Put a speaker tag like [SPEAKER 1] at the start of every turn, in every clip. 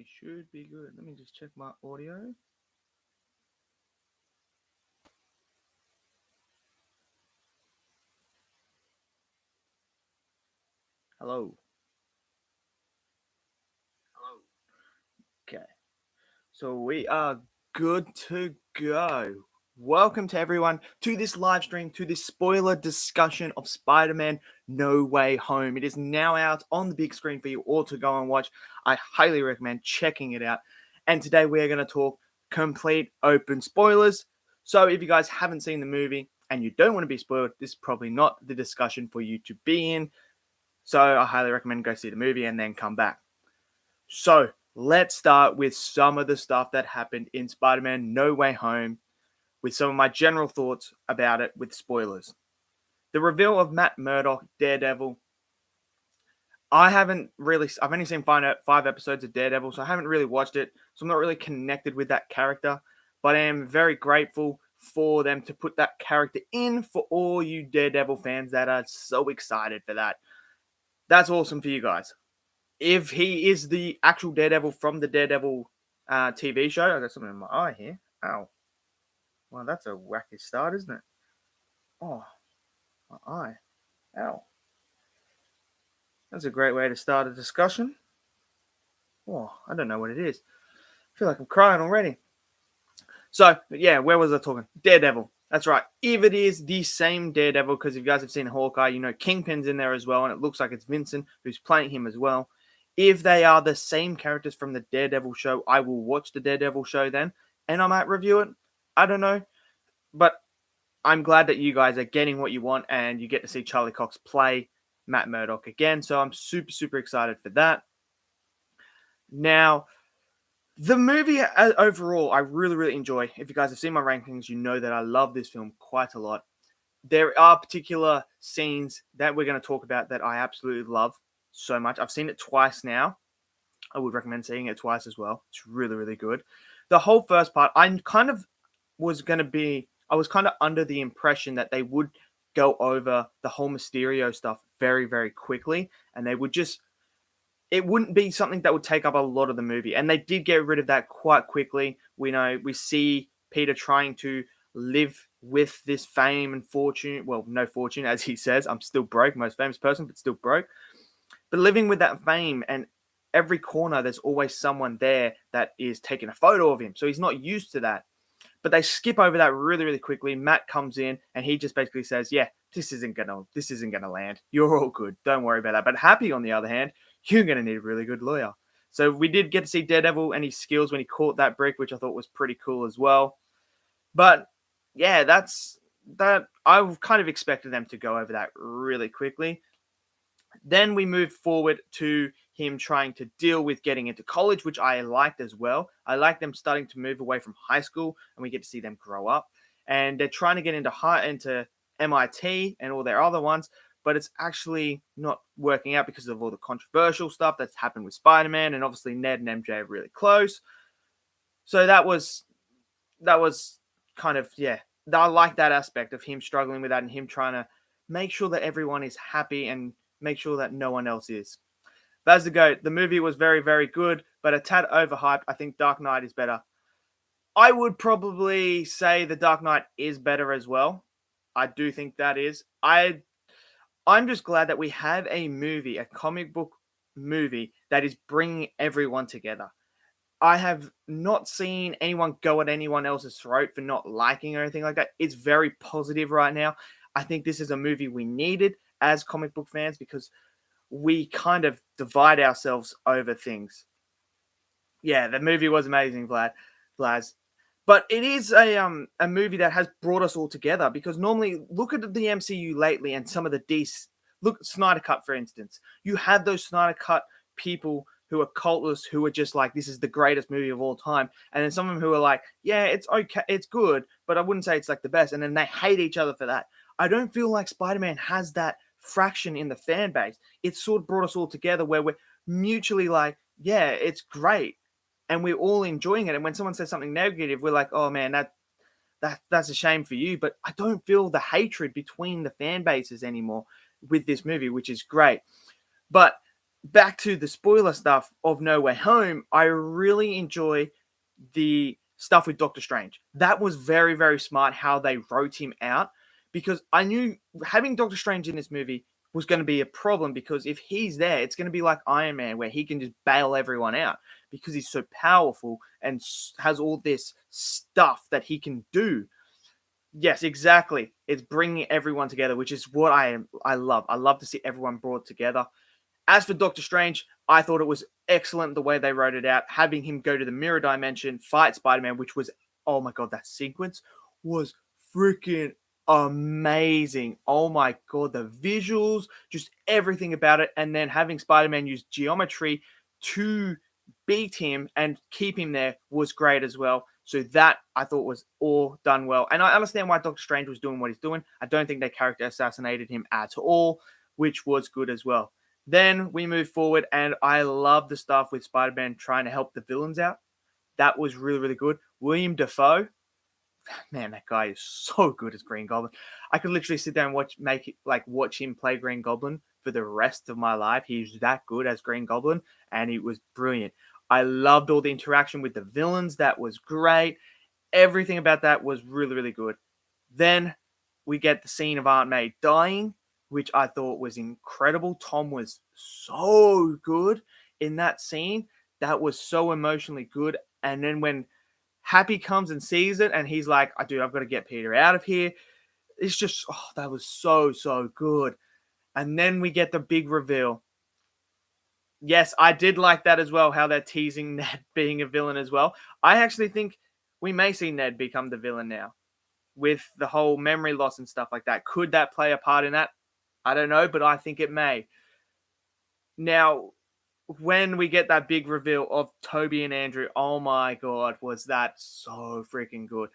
[SPEAKER 1] we should be good. Let me just check my audio. Hello. Hello. Okay. So we are good to go. Welcome to everyone to this live stream, to this spoiler discussion of Spider-Man No Way Home. It is now out on the big screen for you all to go and watch. I highly recommend checking it out. And today we're going to talk complete open spoilers. So if you guys haven't seen the movie and you don't want to be spoiled, this is probably not the discussion for you to be in. So I highly recommend go see the movie and then come back. So let's start with some of the stuff that happened in Spider-Man No Way Home, with some of my general thoughts about it with spoilers. The reveal of Matt Murdock, Daredevil. I've only seen five episodes of Daredevil, so I haven't really watched it, so I'm not really connected with that character, but I am very grateful for them to put that character in for all you Daredevil fans that are so excited for that. That's awesome for you guys. If he is the actual Daredevil from the Daredevil TV show, I got something in my eye here. Ow. Well, that's a wacky start, isn't it? Oh, my eye. Ow. That's a great way to start a discussion. Oh, I don't know what it is. I feel like I'm crying already. So, yeah, where was I talking? Daredevil. That's right. If it is the same Daredevil, because if you guys have seen Hawkeye, you know Kingpin's in there as well, and it looks like it's Vincent who's playing him as well. If they are the same characters from the Daredevil show, I will watch the Daredevil show then, and I might review it. I don't know. But I'm glad that you guys are getting what you want, and you get to see Charlie Cox play Matt Murdock again. So I'm super, super excited for that. Now, the movie overall, I really, really enjoy. If you guys have seen my rankings, you know that I love this film quite a lot. There are particular scenes that we're going to talk about that I absolutely love so much. I've seen it twice now. I would recommend seeing it twice as well. It's really, really good. The whole first part, I was kind of under the impression that they would go over the whole Mysterio stuff very, very quickly, and it wouldn't be something that would take up a lot of the movie. And they did get rid of that quite quickly. We see Peter trying to live with this fame and fortune. Well, no fortune, as he says. I'm still broke, most famous person, but still broke. But living with that fame, and every corner, there's always someone there that is taking a photo of him. So he's not used to that. But they skip over that really, really quickly. Matt comes in and he just basically says, "Yeah, this isn't gonna land. You're all good. Don't worry about that." But Happy, on the other hand, you're gonna need a really good lawyer. So we did get to see Daredevil and his skills when he caught that brick, which I thought was pretty cool as well. But yeah, that's that. I kind of expected them to go over that really quickly. Then we moved forward to him trying to deal with getting into college, which I liked as well. I like them starting to move away from high school, and we get to see them grow up. And they're trying to get into MIT and all their other ones, but it's actually not working out because of all the controversial stuff that's happened with Spider-Man, and obviously Ned and MJ are really close. So that was kind of, yeah. I like that aspect of him struggling with that and him trying to make sure that everyone is happy and make sure that no one else is. But as the GOAT, the movie was very, very good, but a tad overhyped. I think Dark Knight is better. I would probably say The Dark Knight is better as well. I do think that is. I'm just glad that we have a movie, a comic book movie, that is bringing everyone together. I have not seen anyone go at anyone else's throat for not liking or anything like that. It's very positive right now. I think this is a movie we needed as comic book fans because we kind of divide ourselves over things. Yeah, the movie was amazing, Blaz. But it is a movie that has brought us all together because normally look at the MCU lately and some of the look Snyder Cut, for instance. You have those Snyder Cut people who are cultists who are just like, this is the greatest movie of all time. And then some of them who are like, yeah, it's okay, it's good, but I wouldn't say it's like the best. And then they hate each other for that. I don't feel like Spider-Man has that fraction in the fan base. It sort of brought us all together where we're mutually like, yeah, it's great. And we're all enjoying it. And when someone says something negative, we're like, oh man, that's a shame for you. But I don't feel the hatred between the fan bases anymore with this movie, which is great. But back to the spoiler stuff of No Way Home, I really enjoy the stuff with Doctor Strange. That was very, very smart how they wrote him out, because I knew having Doctor Strange in this movie was going to be a problem, because if he's there, it's going to be like Iron Man, where he can just bail everyone out because he's so powerful and has all this stuff that he can do. Yes, exactly. It's bringing everyone together, which is what I love. I love to see everyone brought together. As for Doctor Strange, I thought it was excellent the way they wrote it out, having him go to the mirror dimension, fight Spider-Man, which was, oh my god, that sequence was freaking amazing. Oh my god, the visuals, just everything about it, and then having Spider-Man use geometry to beat him and keep him there was great as well. So that I thought was all done well. And I understand why Doctor Strange was doing what he's doing. I don't think they character assassinated him at all, which was good as well. Then we move forward, and I love the stuff with Spider-Man trying to help the villains out. That was really, really good. William Dafoe, man, that guy is so good as Green Goblin. I could literally sit down and watch him play Green Goblin for the rest of my life. He's that good as Green Goblin, and he was brilliant. I loved all the interaction with the villains. That was great. Everything about that was really, really good. Then we get the scene of Aunt May dying, which I thought was incredible. Tom was so good in that scene. That was so emotionally good. And then when Happy comes and sees it, and he's like, "Dude, I've got to get Peter out of here." It's just, oh, that was so, so good. And then we get the big reveal. Yes, I did like that as well, how they're teasing Ned being a villain as well. I actually think we may see Ned become the villain now with the whole memory loss and stuff like that. Could that play a part in that? I don't know, but I think it may. Now, when we get that big reveal of Toby and Andrew, oh my god, was that so freaking good.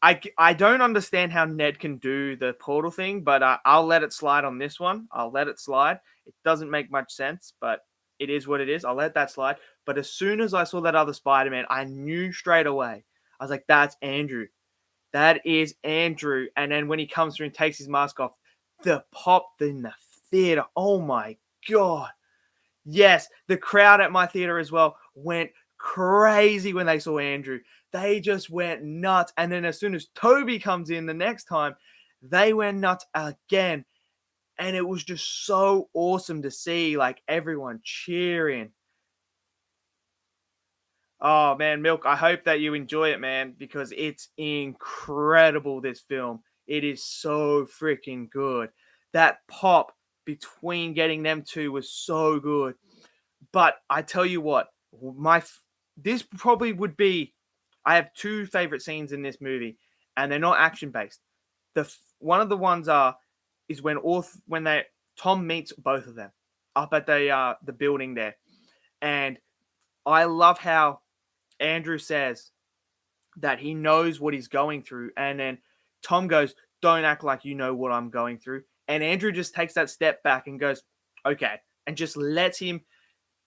[SPEAKER 1] I don't understand how Ned can do the portal thing, but I'll let it slide on this one. I'll let it slide. It doesn't make much sense, but it is what it is. I'll let that slide. But as soon as I saw that other Spider-Man, I knew straight away. I was like, that's Andrew. That is Andrew. And then when he comes through and takes his mask off, the pop in the theater. Oh my god. Yes, the crowd at my theater as well went crazy when they saw Andrew. They just went nuts. And then as soon as Toby comes in the next time, they went nuts again. And it was just so awesome to see, like, everyone cheering. Oh man, Milk, I hope that you enjoy it, man, because it's incredible, this film. It is so freaking good. That pop between getting them two was so good. But I tell you what, this probably would be. I have two favorite scenes in this movie, and they're not action based. One of the ones is when they Tom meets both of them up at the building there, and I love how Andrew says that he knows what he's going through, and then Tom goes, "Don't act like you know what I'm going through," and Andrew just takes that step back and goes, "Okay," and just lets him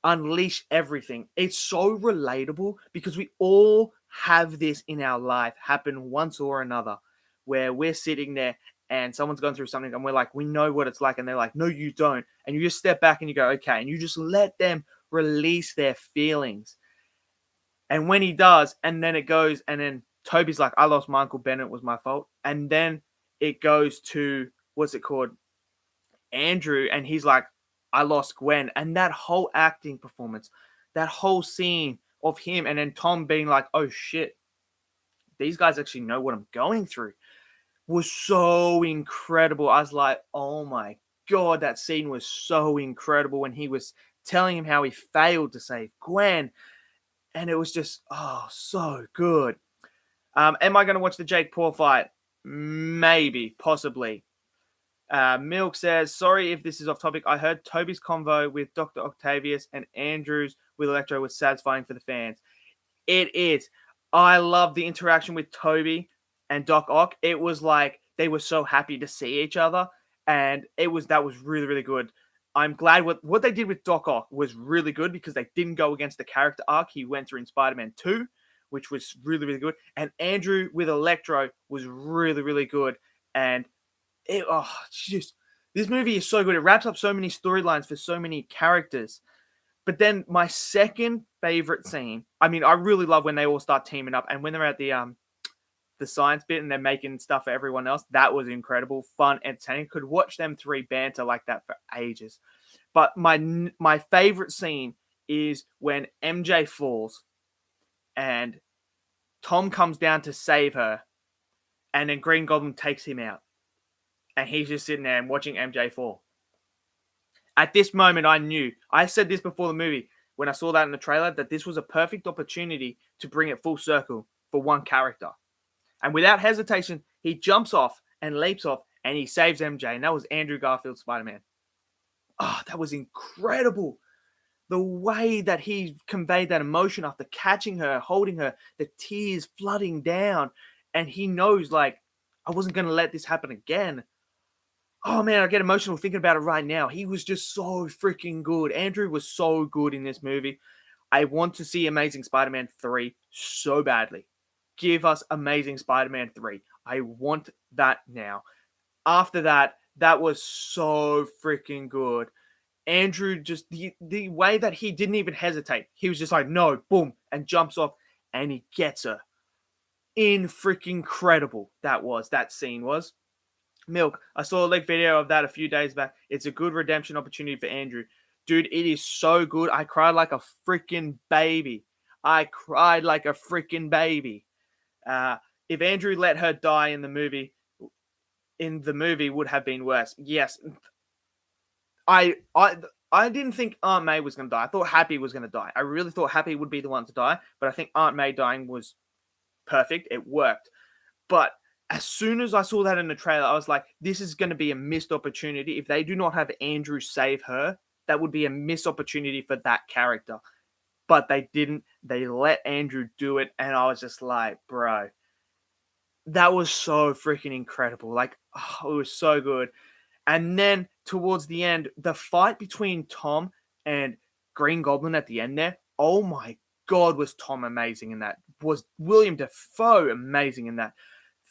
[SPEAKER 1] unleash everything. It's so relatable because we all have this in our life happen once or another, where we're sitting there and someone's going through something and we're like, we know what it's like, and they're like, no, you don't. And you just step back and you go, okay, and you just let them release their feelings. And when he does, and then it goes, and then Toby's like, I lost my Uncle Bennett, it was my fault. And then it goes to, what's it called? Andrew, and he's like, I lost Gwen. And that whole acting performance, that whole scene of him, and then Tom being like, oh shit, these guys actually know what I'm going through, was so incredible. I was like, oh my god, that scene was so incredible when he was telling him how he failed to save Gwen. And it was just, oh, so good. Am I going to watch the Jake Paul fight? Maybe, possibly. Milk says, sorry if this is off topic. I heard Toby's convo with Dr. Octavius and Andrews with Electro was satisfying for the fans. It is. I love the interaction with Toby and Doc Ock. It was like they were so happy to see each other, and that was really, really good. I'm glad what they did with Doc Ock was really good because they didn't go against the character arc he went through in Spider-Man 2, which was really, really good. And Andrew with Electro was really, really good. And This movie is so good. It wraps up so many storylines for so many characters. But then my second favorite scene, I mean, I really love when they all start teaming up and when they're at the science bit and they're making stuff for everyone else. That was incredible, fun, entertaining. Could watch them three banter like that for ages. But my favorite scene is when MJ falls and Tom comes down to save her, and then Green Goblin takes him out, and he's just sitting there and watching MJ fall. At this moment, I knew. I said this before the movie when I saw that in the trailer, that this was a perfect opportunity to bring it full circle for one character. And without hesitation, he jumps off and leaps off and he saves MJ. And that was Andrew Garfield's Spider-Man. Oh, that was incredible. The way that he conveyed that emotion after catching her, holding her, the tears flooding down. And he knows, like, I wasn't going to let this happen again. Oh, man, I get emotional thinking about it right now. He was just so freaking good. Andrew was so good in this movie. I want to see Amazing Spider-Man 3 so badly. Give us Amazing Spider-Man 3. I want that now. After that, that was so freaking good. Andrew, just the way that he didn't even hesitate. He was just like, no, boom, and jumps off, and he gets her. In freaking incredible that scene was. Milk, I saw a leaked video of that a few days back. It's a good redemption opportunity for Andrew. Dude, it is so good. I cried like a freaking baby. If Andrew let her die in the movie would have been worse. Yes. I didn't think Aunt May was going to die. I thought Happy was going to die. I really thought Happy would be the one to die, but I think Aunt May dying was perfect. It worked. But as soon as I saw that in the trailer, I was like, this is going to be a missed opportunity. If they do not have Andrew save her, that would be a missed opportunity for that character. But they didn't. They let Andrew do it, and I was just like, bro, that was so freaking incredible. Like, oh, it was so good. And then towards the end, the fight between Tom and Green Goblin at the end there, oh my God, was Tom amazing in that. Was William Dafoe amazing in that.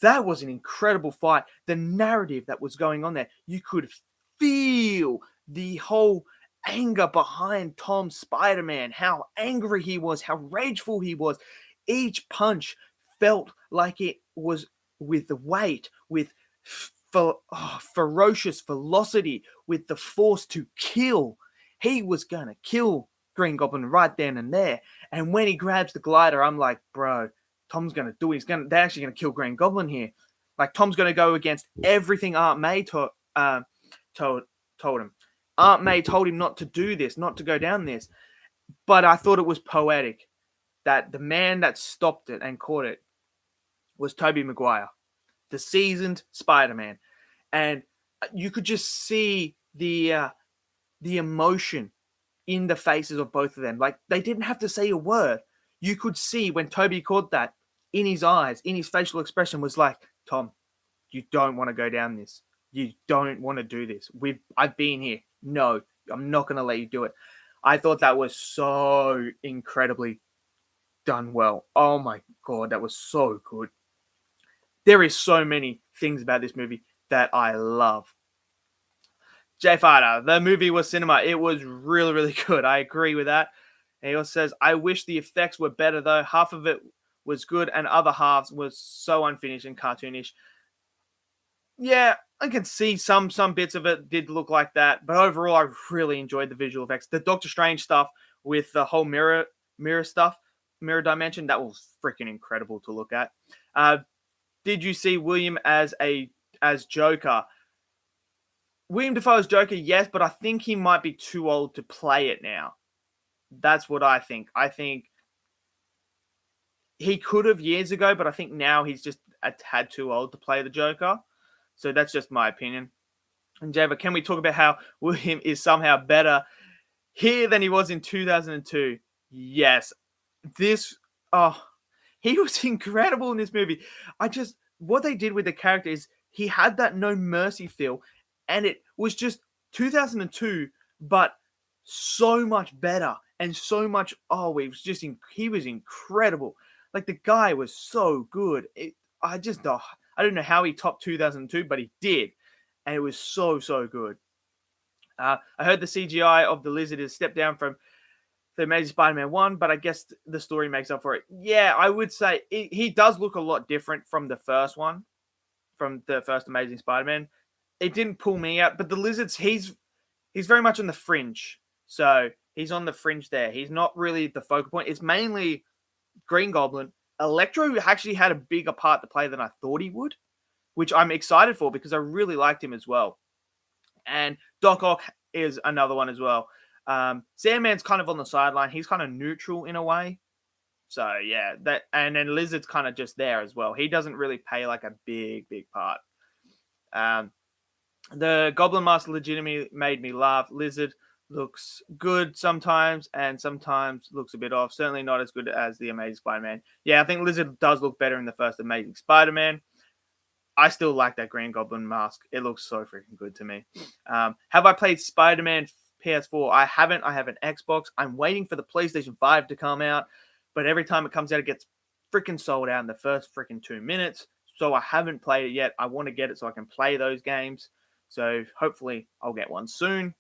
[SPEAKER 1] That was an incredible fight. The narrative that was going on there, you could feel the whole anger behind Tom's Spider-Man, how angry he was, how rageful he was. Each punch felt like it was with the weight, with ferocious velocity, with the force to kill. He was going to kill Green Goblin right then and there. And when he grabs the glider, I'm like, bro, Tom's going to do it. They're actually going to kill Green Goblin here. Like, Tom's going to go against everything Aunt May told him. Aunt May told him not to do this, not to go down this. But I thought it was poetic that the man that stopped it and caught it was Tobey Maguire, the seasoned Spider-Man. And you could just see the emotion in the faces of both of them. Like, they didn't have to say a word. You could see when Tobey caught that, in his eyes, in his facial expression, was like, Tom, you don't want to go down this. You don't want to do this. I've been here. No, I'm not going to let you do it. I thought that was so incredibly done well. Oh my God, that was so good. There is so many things about this movie that I love. Jay Fighter, the movie was cinema. It was really, really good. I agree with that. And he also says, I wish the effects were better though. Half of it was good and other halves was so unfinished and cartoonish. Yeah, I can see some bits of it did look like that, but overall I really enjoyed the visual effects. The Doctor Strange stuff with the whole mirror stuff, mirror dimension, that was freaking incredible to look at. Did you see William as Joker? William Dafoe's Joker, yes, but I think he might be too old to play it now. That's what I think. I think he could have years ago, but I think now he's just a tad too old to play the Joker. So that's just my opinion. And Java, can we talk about how William is somehow better here than he was in 2002? Yes. He was incredible in this movie. What they did with the character is he had that no mercy feel, and it was just 2002, but so much better and so much. He was incredible. Like, the guy was so good. I don't know how he topped 2002, but he did. and it was so good. I heard the CGI of the lizard is a step down from the Amazing Spider-Man 1, but I guess the story makes up for it. Yeah, I would say he does look a lot different from the first one, from the first Amazing Spider-Man. It didn't pull me out, but the lizards, he's very much on the fringe. So he's on the fringe there. He's not really the focal point. It's mainly Green Goblin. Electro actually had a bigger part to play than I thought he would, which I'm excited for because I really liked him as well. And Doc Ock is another one as well. Sandman's kind of on the sideline. He's kind of neutral in a way. So yeah, that, and then Lizard's kind of just there as well. He doesn't really play like a big part. The Goblin Mask legitimately made me laugh. Lizard looks good sometimes and sometimes looks a bit off. Certainly not as good as the Amazing Spider-Man. Yeah, I think Lizard does look better in the first Amazing Spider-Man. I still like that Green Goblin mask. It looks so freaking good to me. Have I played Spider-Man PS4? I haven't. I have an Xbox. I'm waiting for the PlayStation 5 to come out. But every time it comes out, it gets freaking sold out in the first freaking 2 minutes. So I haven't played it yet. I want to get it so I can play those games. So hopefully I'll get one soon.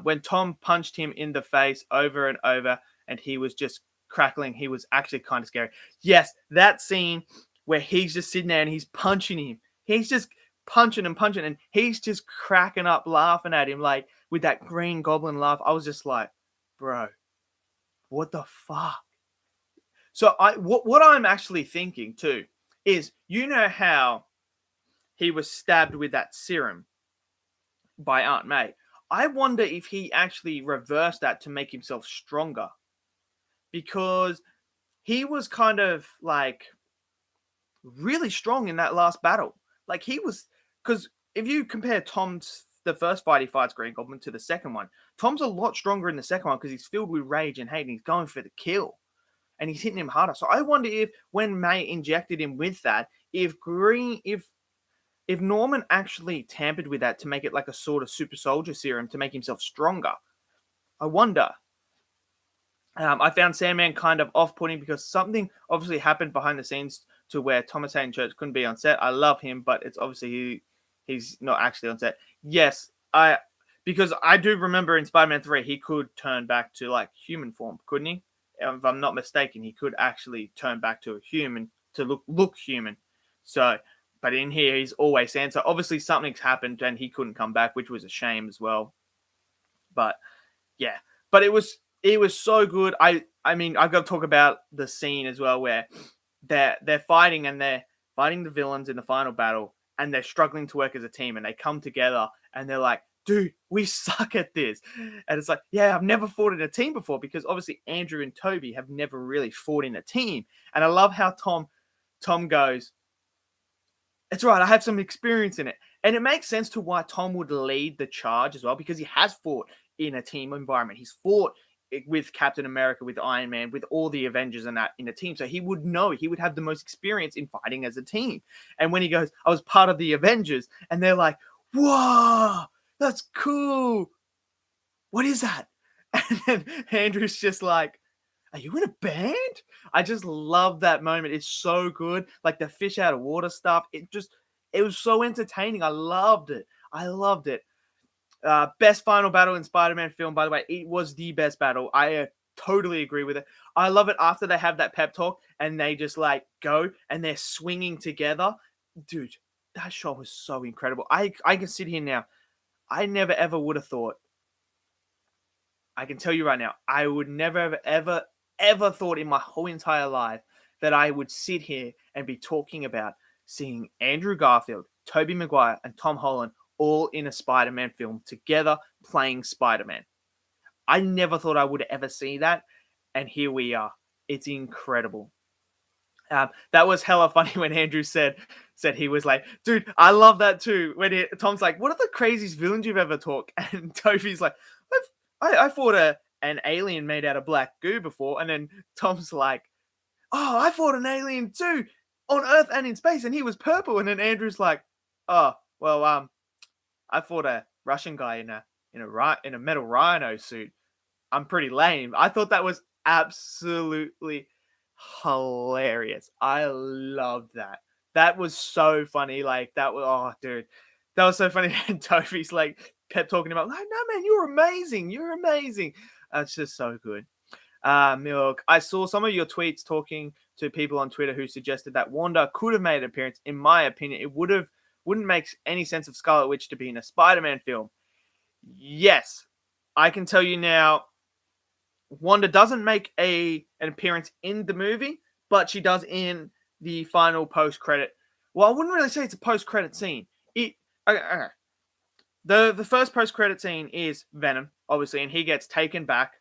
[SPEAKER 1] When Tom punched him in the face over and over and he was just crackling, he was actually kind of scary. Yes, that scene where he's just sitting there and he's punching him. He's just punching and he's just cracking up laughing at him like with that Green Goblin laugh. I was just like, bro, what the fuck? So what I'm actually thinking too is, you know how he was stabbed with that serum by Aunt May? I wonder if he actually reversed that to make himself stronger, because he was kind of like really strong in that last battle. Like he was, because if you compare the first fight he fights Green Goblin to the second one, Tom's a lot stronger in the second one because he's filled with rage and hate and he's going for the kill and he's hitting him harder. So I wonder if when May injected him with that, if Norman actually tampered with that to make it like a sort of super soldier serum to make himself stronger. I wonder. I found Sandman kind of off-putting because something obviously happened behind the scenes to where Thomas Hayden Church couldn't be on set. I love him, but it's obviously he's not actually on set. Yes, because I do remember in Spider-Man 3 he could turn back to like human form, couldn't he? If I'm not mistaken, he could actually turn back to a human to look human. So, but in here he's always Sand. So obviously something's happened and he couldn't come back, which was a shame as well. But yeah, but it was so good. I mean, I've got to talk about the scene as well where they're fighting and they're fighting the villains in the final battle and they're struggling to work as a team and they come together and they're like, dude, we suck at this. And it's like, yeah, I've never fought in a team before, because obviously Andrew and Toby have never really fought in a team. And I love how Tom goes, it's right, I have some experience in it. And it makes sense to why Tom would lead the charge as well, because he has fought in a team environment. He's fought with Captain America, with Iron Man, with all the Avengers and that in a team. So he would know, he would have the most experience in fighting as a team. And when he goes, I was part of the Avengers, and they're like, whoa, that's cool. What is that? And then Andrew's just like, are you in a band? I just love that moment. It's so good. Like the fish out of water stuff. It was so entertaining. I loved it. Best final battle in Spider-Man film, by the way. It was the best battle. I totally agree with it. I love it after they have that pep talk and they just like go and they're swinging together. Dude, that shot was so incredible. I can sit here now. I never ever would have thought. I can tell you right now, I would never ever thought in my whole entire life that I would sit here and be talking about seeing Andrew Garfield, Tobey Maguire, and Tom Holland all in a Spider-Man film together playing Spider-Man. I never thought I would ever see that, and here we are. It's incredible. That was hella funny when Andrew said he was like, dude, I love that too. When Tom's like, what are the craziest villains you've ever talked? And Toby's like, I fought an alien made out of black goo before. And then Tom's like, oh, I fought an alien too on Earth and in space, and he was purple. And then Andrew's like, oh, well, I fought a Russian guy in a metal rhino suit. I'm pretty lame. I thought that was absolutely hilarious. I loved that. That was so funny. Like that was, oh dude, that was so funny. And Toby's like kept talking about like, no man, you're amazing. You're amazing. That's just so good. Milk. I saw some of your tweets talking to people on Twitter who suggested that Wanda could have made an appearance. In my opinion, it wouldn't make any sense of Scarlet Witch to be in a Spider-Man film. Yes, I can tell you now, Wanda doesn't make an appearance in the movie, but she does in the final post-credit. Well, I wouldn't really say it's a post-credit scene. It okay. The first post-credit scene is Venom, obviously, and he gets taken back,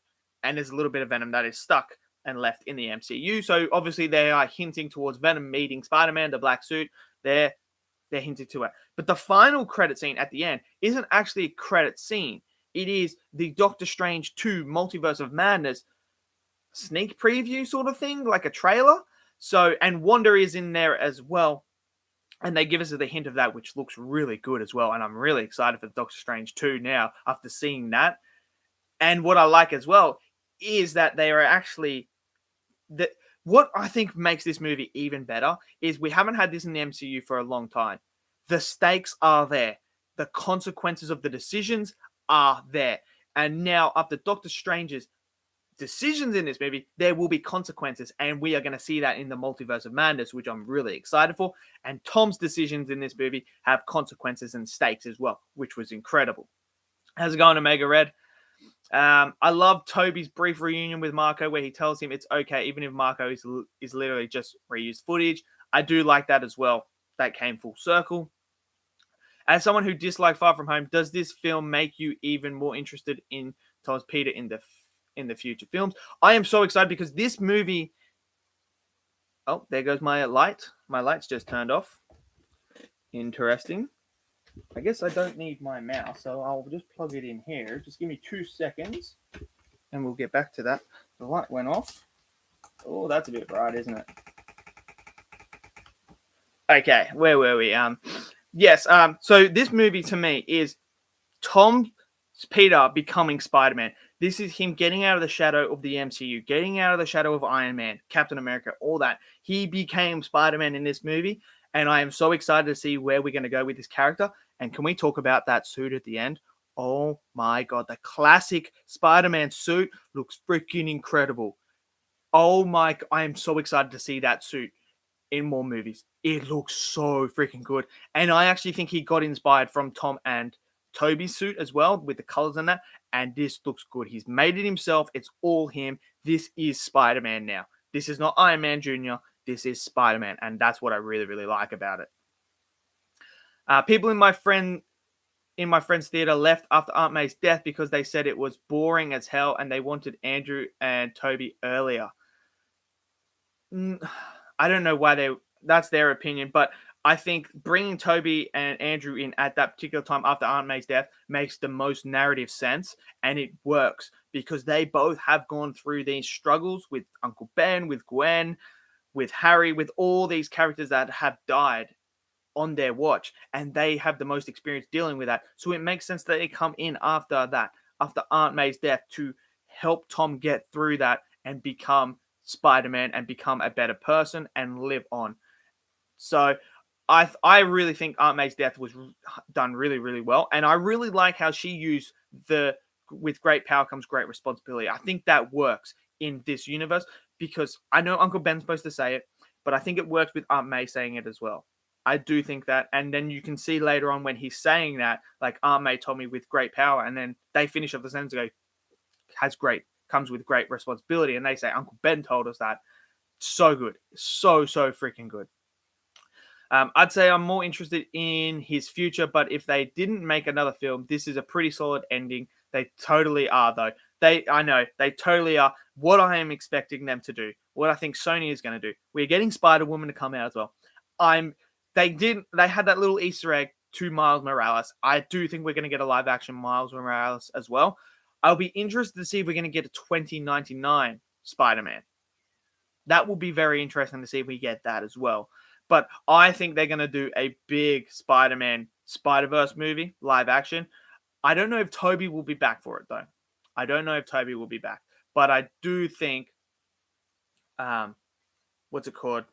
[SPEAKER 1] and there's a little bit of Venom that is stuck and left in the MCU. So obviously they are hinting towards Venom meeting Spider-Man, the black suit. They're hinting to it. But the final credit scene at the end isn't actually a credit scene. It is the Doctor Strange 2 Multiverse of Madness sneak preview sort of thing, like a trailer. So, and Wanda is in there as well. And they give us the hint of that, which looks really good as well. And I'm really excited for Doctor Strange 2 now after seeing that. And what I like as well is that they are actually that what I think makes this movie even better is we haven't had this in the MCU for a long time. The stakes are there. The consequences of the decisions are there. And now after Doctor Strange's decisions in this movie, there will be consequences, and we are going to see that in the Multiverse of Madness, which I'm really excited for. And Tom's decisions in this movie have consequences and stakes as well, which was incredible. How's it going, Omega Red? I love Toby's brief reunion with Marco where he tells him it's okay, even if Marco is literally just reused footage. I do like that as well. That came full circle. As someone who disliked Far From Home, does this film make you even more interested in Thomas Peter in the future films? I am so excited because this movie... Oh, there goes my light. My light's just turned off. Interesting. I guess I don't need my mouse, so I'll just plug it in here. Just give me 2 seconds, and we'll get back to that. The light went off. Oh, that's a bit bright, isn't it? Okay, where were we? Yes. So this movie to me is Tom Peter becoming Spider-Man. This is him getting out of the shadow of the MCU, getting out of the shadow of Iron Man, Captain America, all that. He became Spider-Man in this movie, and I am so excited to see where we're going to go with this character. And can we talk about that suit at the end? Oh my God, the classic Spider-Man suit looks freaking incredible. Oh my, I am so excited to see that suit in more movies. It looks so freaking good. And I actually think he got inspired from Tom and Toby's suit as well, with the colors and that. And this looks good. He's made it himself. It's all him. This is Spider-Man now. This is not Iron Man Jr. This is Spider-Man. And that's what I really, really like about it. People in my friend's theater left after Aunt May's death because they said it was boring as hell and they wanted Andrew and Toby earlier. I don't know why that's their opinion, but I think bringing Toby and Andrew in at that particular time after Aunt May's death makes the most narrative sense, and it works because they both have gone through these struggles with Uncle Ben, with Gwen, with Harry, with all these characters that have died on their watch, and they have the most experience dealing with that. So it makes sense that they come in after that, after Aunt May's death, to help Tom get through that and become Spider-Man and become a better person and live on. So I really think Aunt May's death was done really, really well. And I really like how she used with great power comes great responsibility. I think that works in this universe because I know Uncle Ben's supposed to say it, but I think it works with Aunt May saying it as well. I do think that. And then you can see later on when he's saying that, like Aunt May told me with great power. And then they finish off the sentence and go, comes with great responsibility. And they say, Uncle Ben told us that. So good. So freaking good. I'd say I'm more interested in his future, but if they didn't make another film, this is a pretty solid ending. They totally are, though. I know, they totally are. What I am expecting them to do, what I think Sony is going to do. We're getting Spider-Woman to come out as well. They had that little Easter egg to Miles Morales. I do think we're going to get a live-action Miles Morales as well. I'll be interested to see if we're going to get a 2099 Spider-Man. That will be very interesting to see if we get that as well. But I think they're going to do a big Spider-Man Spider-Verse movie, live action. I don't know if Toby will be back for it, though. I don't know if Toby will be back. But I do think, what's it called?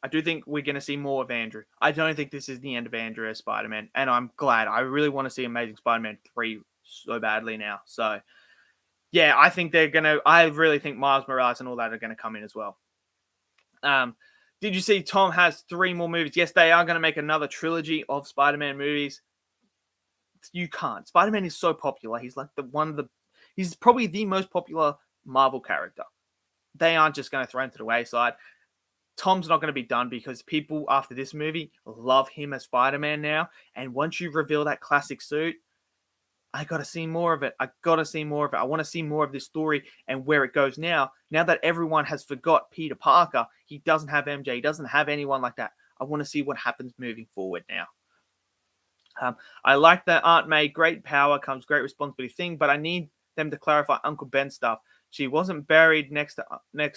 [SPEAKER 1] I do think we're going to see more of Andrew. I don't think this is the end of Andrew as Spider-Man, and I'm glad. I really want to see Amazing Spider-Man 3 so badly now. So, yeah, I think they're going to... I really think Miles Morales and all that are going to come in as well. Did you see Tom has 3 more movies? Yes, they are going to make another trilogy of Spider-Man movies. You can't. Spider-Man is so popular. He's like he's probably the most popular Marvel character. They aren't just going to throw him to the wayside. Tom's not going to be done because people after this movie love him as Spider-Man now. And once you reveal that classic suit, I got to see more of it. I got to see more of it. I want to see more of this story and where it goes now. Now that everyone has forgot Peter Parker, he doesn't have MJ, he doesn't have anyone like that. I want to see what happens moving forward now. I like that Aunt May, great power comes great responsibility thing, but I need them to clarify Uncle Ben stuff. She wasn't buried next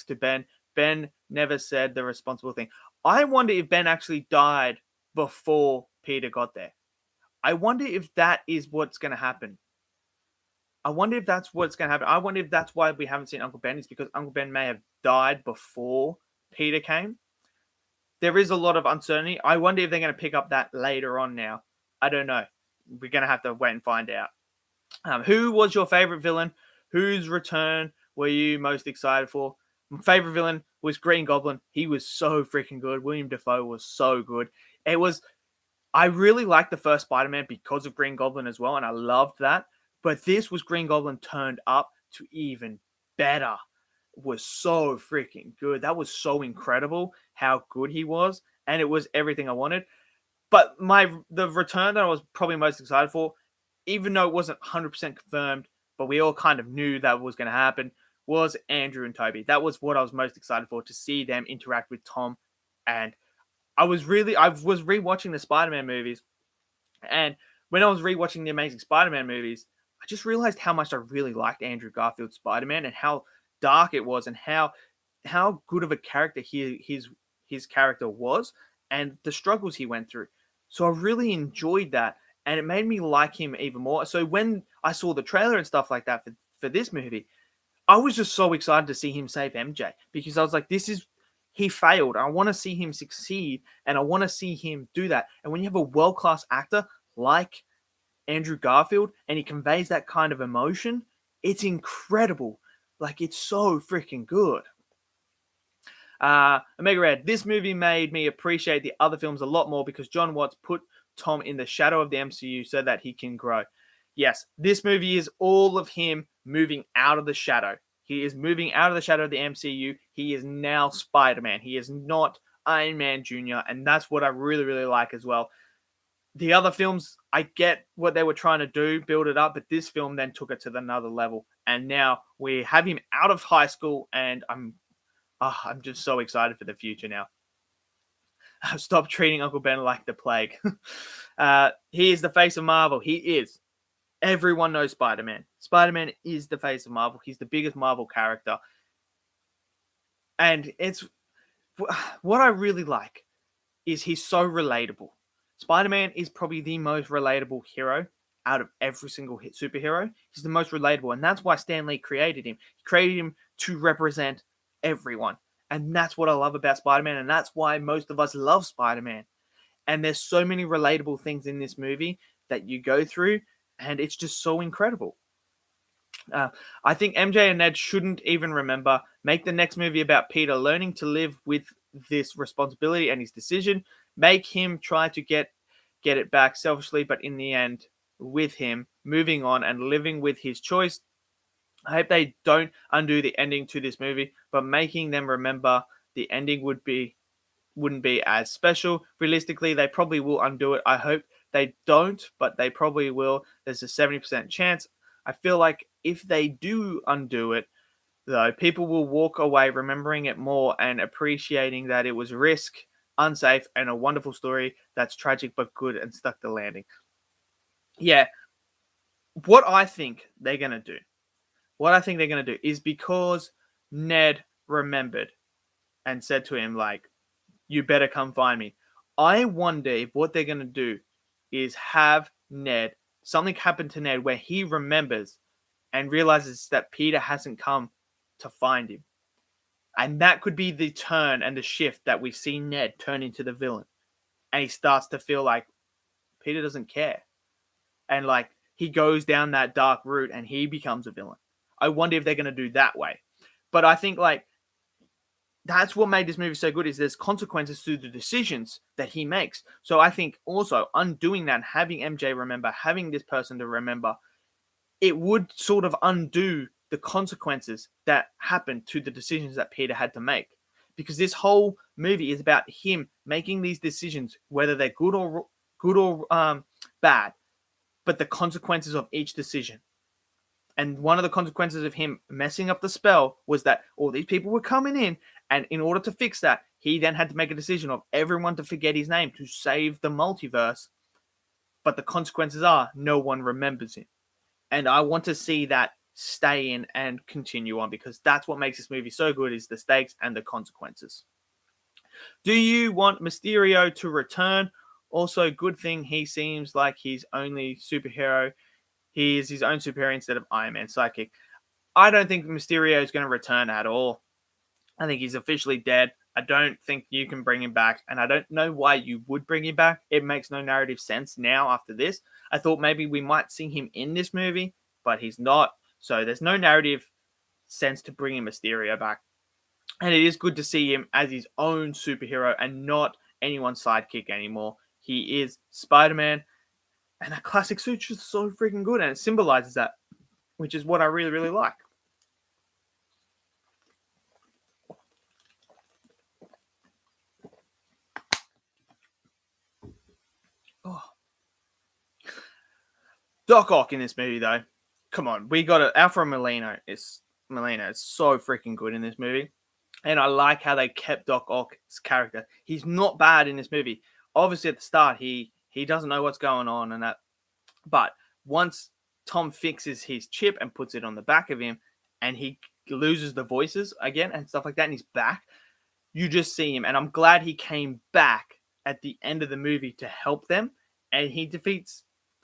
[SPEAKER 1] to Ben. Ben never said the responsible thing. I wonder if Ben actually died before Peter got there. I wonder if that is what's going to happen. I wonder if that's what's going to happen. I wonder if that's why we haven't seen Uncle Ben, is because Uncle Ben may have died before Peter came. There is a lot of uncertainty. I wonder if they're going to pick up that later on now. I don't know. We're going to have to wait and find out. Who was your favorite villain? Whose return were you most excited for? My favorite villain was Green Goblin. He was so freaking good. William Dafoe was so good. I really liked the first Spider-Man because of Green Goblin as well, and I loved that. But this was Green Goblin turned up to even better. It was so freaking good. That was so incredible how good he was, and it was everything I wanted. But the return that I was probably most excited for, even though it wasn't 100% confirmed, but we all kind of knew that was going to happen, was Andrew and Toby. That was what I was most excited for, to see them interact with Tom. And I was rewatching the Spider-Man movies, and when I was rewatching the Amazing Spider-Man movies, I just realized how much I really liked Andrew Garfield's Spider-Man, and how dark it was, and how good of a character his character was, and the struggles he went through. So I really enjoyed that, and it made me like him even more. So when I saw the trailer and stuff like that for this movie, I was just so excited to see him save MJ, because I was like, he failed. I want to see him succeed, and I want to see him do that. And when you have a world-class actor like Andrew Garfield, and he conveys that kind of emotion, it's incredible. Like, it's so freaking good. Omega Red, this movie made me appreciate the other films a lot more because John Watts put Tom in the shadow of the MCU so that he can grow. Yes, this movie is all of him moving out of the shadow. He is moving out of the shadow of the MCU. He is now Spider-Man. He is not Iron Man Jr., and that's what I really, really like as well. The other films, I get what they were trying to do, build it up, but this film then took it to another level. And now we have him out of high school, and I'm just so excited for the future now. Stop treating Uncle Ben like the plague. He is the face of Marvel. He is. Everyone knows Spider-Man. Spider-Man is the face of Marvel. He's the biggest Marvel character. And it's what I really like is he's so relatable. Spider-Man is probably the most relatable hero out of every single superhero. He's the most relatable, and that's why Stan Lee created him. He created him to represent everyone, and that's what I love about Spider-Man, and that's why most of us love Spider-Man. And there's so many relatable things in this movie that you go through, and it's just so incredible. I think MJ and Ned shouldn't even remember. Make the next movie about Peter learning to live with this responsibility and his decision. Make him try to get it back selfishly, but in the end, with him moving on and living with his choice. I hope they don't undo the ending to this movie, but making them remember the ending wouldn't be as special. Realistically, they probably will undo it. I hope they don't, but they probably will. There's a 70% chance. I feel like if they do undo it, though, people will walk away remembering it more and appreciating that it was risk, unsafe, and a wonderful story that's tragic but good and stuck the landing. Yeah, what I think they're going to do is, because Ned remembered and said to him, like, you better come find me. I wonder if what they're going to do is have something happen to Ned where he remembers and realizes that Peter hasn't come to find him. And that could be the turn and the shift that we see Ned turn into the villain. And he starts to feel like Peter doesn't care. And like he goes down that dark route and he becomes a villain. I wonder if they're going to do that way. But I think like that's what made this movie so good is there's consequences to the decisions that he makes. So I think also undoing that, having MJ remember, having this person to remember, it would sort of undo the consequences that happened to the decisions that Peter had to make. Because this whole movie is about him making these decisions, whether they're good or bad, but the consequences of each decision. And one of the consequences of him messing up the spell was that all these people were coming in, and in order to fix that, he then had to make a decision of everyone to forget his name to save the multiverse. But the consequences are no one remembers him. And I want to see that stay in and continue on because that's what makes this movie so good is the stakes and the consequences. Do you want Mysterio to return? Also, good thing he seems like his only superhero. He is his own superhero instead of Iron Man sidekick. I don't think Mysterio is going to return at all. I think he's officially dead. I don't think you can bring him back, and I don't know why you would bring him back. It makes no narrative sense now after this. I thought maybe we might see him in this movie, but he's not. So there's no narrative sense to bringing Mysterio back. And it is good to see him as his own superhero and not anyone's sidekick anymore. He is Spider-Man, and that classic suit is so freaking good, and it symbolizes that, which is what I really, really like. Oh. Doc Ock in this movie, though. Come on, we got it. Alfred Molina is so freaking good in this movie, and I like how they kept Doc Ock's character. He's not bad in this movie. Obviously, at the start, he doesn't know what's going on, and that. But once Tom fixes his chip and puts it on the back of him, and he loses the voices again and stuff like that, and he's back, you just see him. And I'm glad he came back at the end of the movie to help them, and he defeats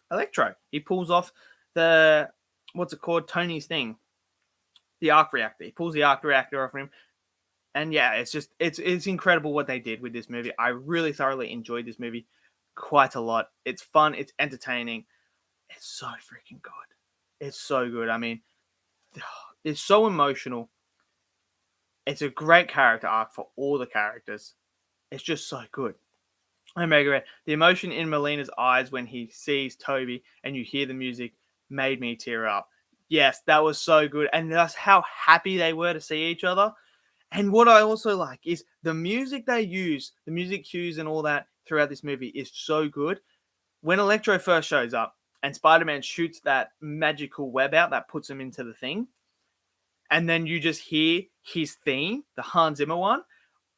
[SPEAKER 1] Electro. He pulls off the what's it called? Tony's thing, the arc reactor. He pulls the arc reactor off him, and yeah, it's incredible what they did with this movie. I really thoroughly enjoyed this movie quite a lot. It's fun. It's entertaining. It's so freaking good. It's so good. I mean, it's so emotional. It's a great character arc for all the characters. It's just so good. Omega, the emotion in Molina's eyes when he sees Toby and you hear the music made me tear up. Yes, that was so good. And that's how happy they were to see each other. And what I also like is the music they use, the music cues and all that throughout this movie is so good. When Electro first shows up and Spider-Man shoots that magical web out that puts him into the thing, and then you just hear his theme, the Hans Zimmer one.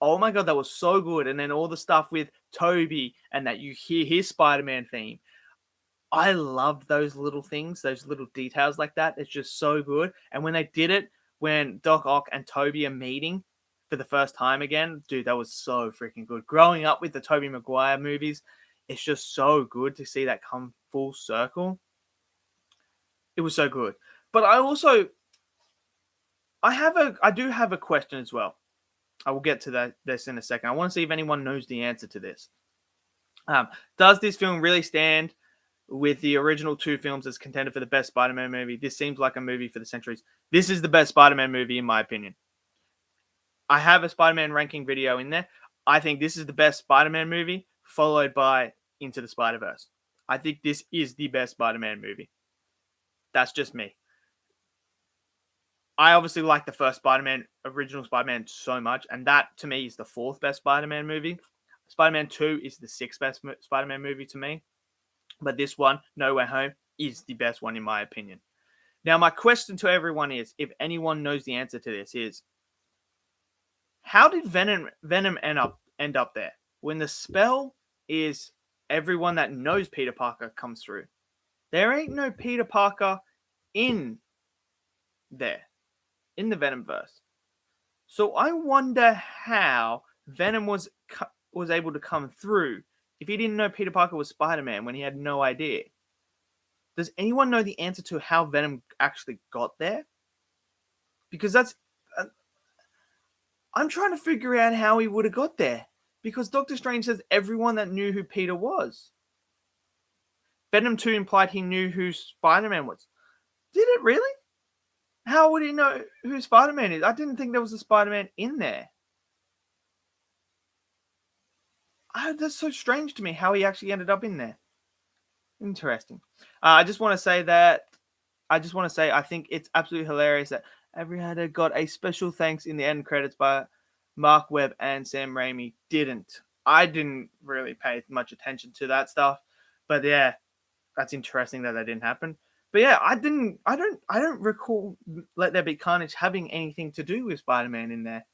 [SPEAKER 1] Oh my god, that was so good. And then all the stuff with Toby and that you hear his Spider-Man theme. I love those little things, those little details like that. It's just so good. And when they did it, when Doc Ock and Toby are meeting for the first time again, dude, that was so freaking good. Growing up with the Tobey Maguire movies, it's just so good to see that come full circle. It was so good. But I do have a question as well. I will get to this in a second. I want to see if anyone knows the answer to this. Does this film really stand with the original two films as contender for the best Spider-Man movie? This seems like a movie for the centuries. This is the best Spider-Man movie in my opinion. I have a Spider-Man ranking video in there. I think this is the best Spider-Man movie, followed by Into the Spider-Verse. I think this is the best Spider-Man movie. That's just me. I obviously like the first Spider-Man, original Spider-Man so much, and that to me is the fourth best Spider-Man movie. Spider-Man 2 is the sixth best Spider-Man movie to me, but this one, No Way Home, is the best one in my opinion. Now, my question to everyone is, if anyone knows the answer to this, is how did Venom end up there? When the spell is everyone that knows Peter Parker comes through. There ain't no Peter Parker in there. In the Venomverse. So I wonder how Venom was able to come through if he didn't know Peter Parker was Spider-Man when he had no idea. Does anyone know the answer to how Venom actually got there? Because I'm trying to figure out how he would have got there because Doctor Strange says everyone that knew who Peter was. Venom 2 implied he knew who Spider-Man was. Did it really? How would he know who Spider-Man is? I didn't think there was a Spider-Man in there. That's so strange to me how he actually ended up in there. Interesting. I just want to say I think it's absolutely hilarious that every had got a special thanks in the end credits by Mark Webb and Sam Raimi. I didn't really pay much attention to that stuff, but yeah, that's interesting that didn't happen. But yeah, I don't recall Let There Be Carnage having anything to do with Spider-Man in there.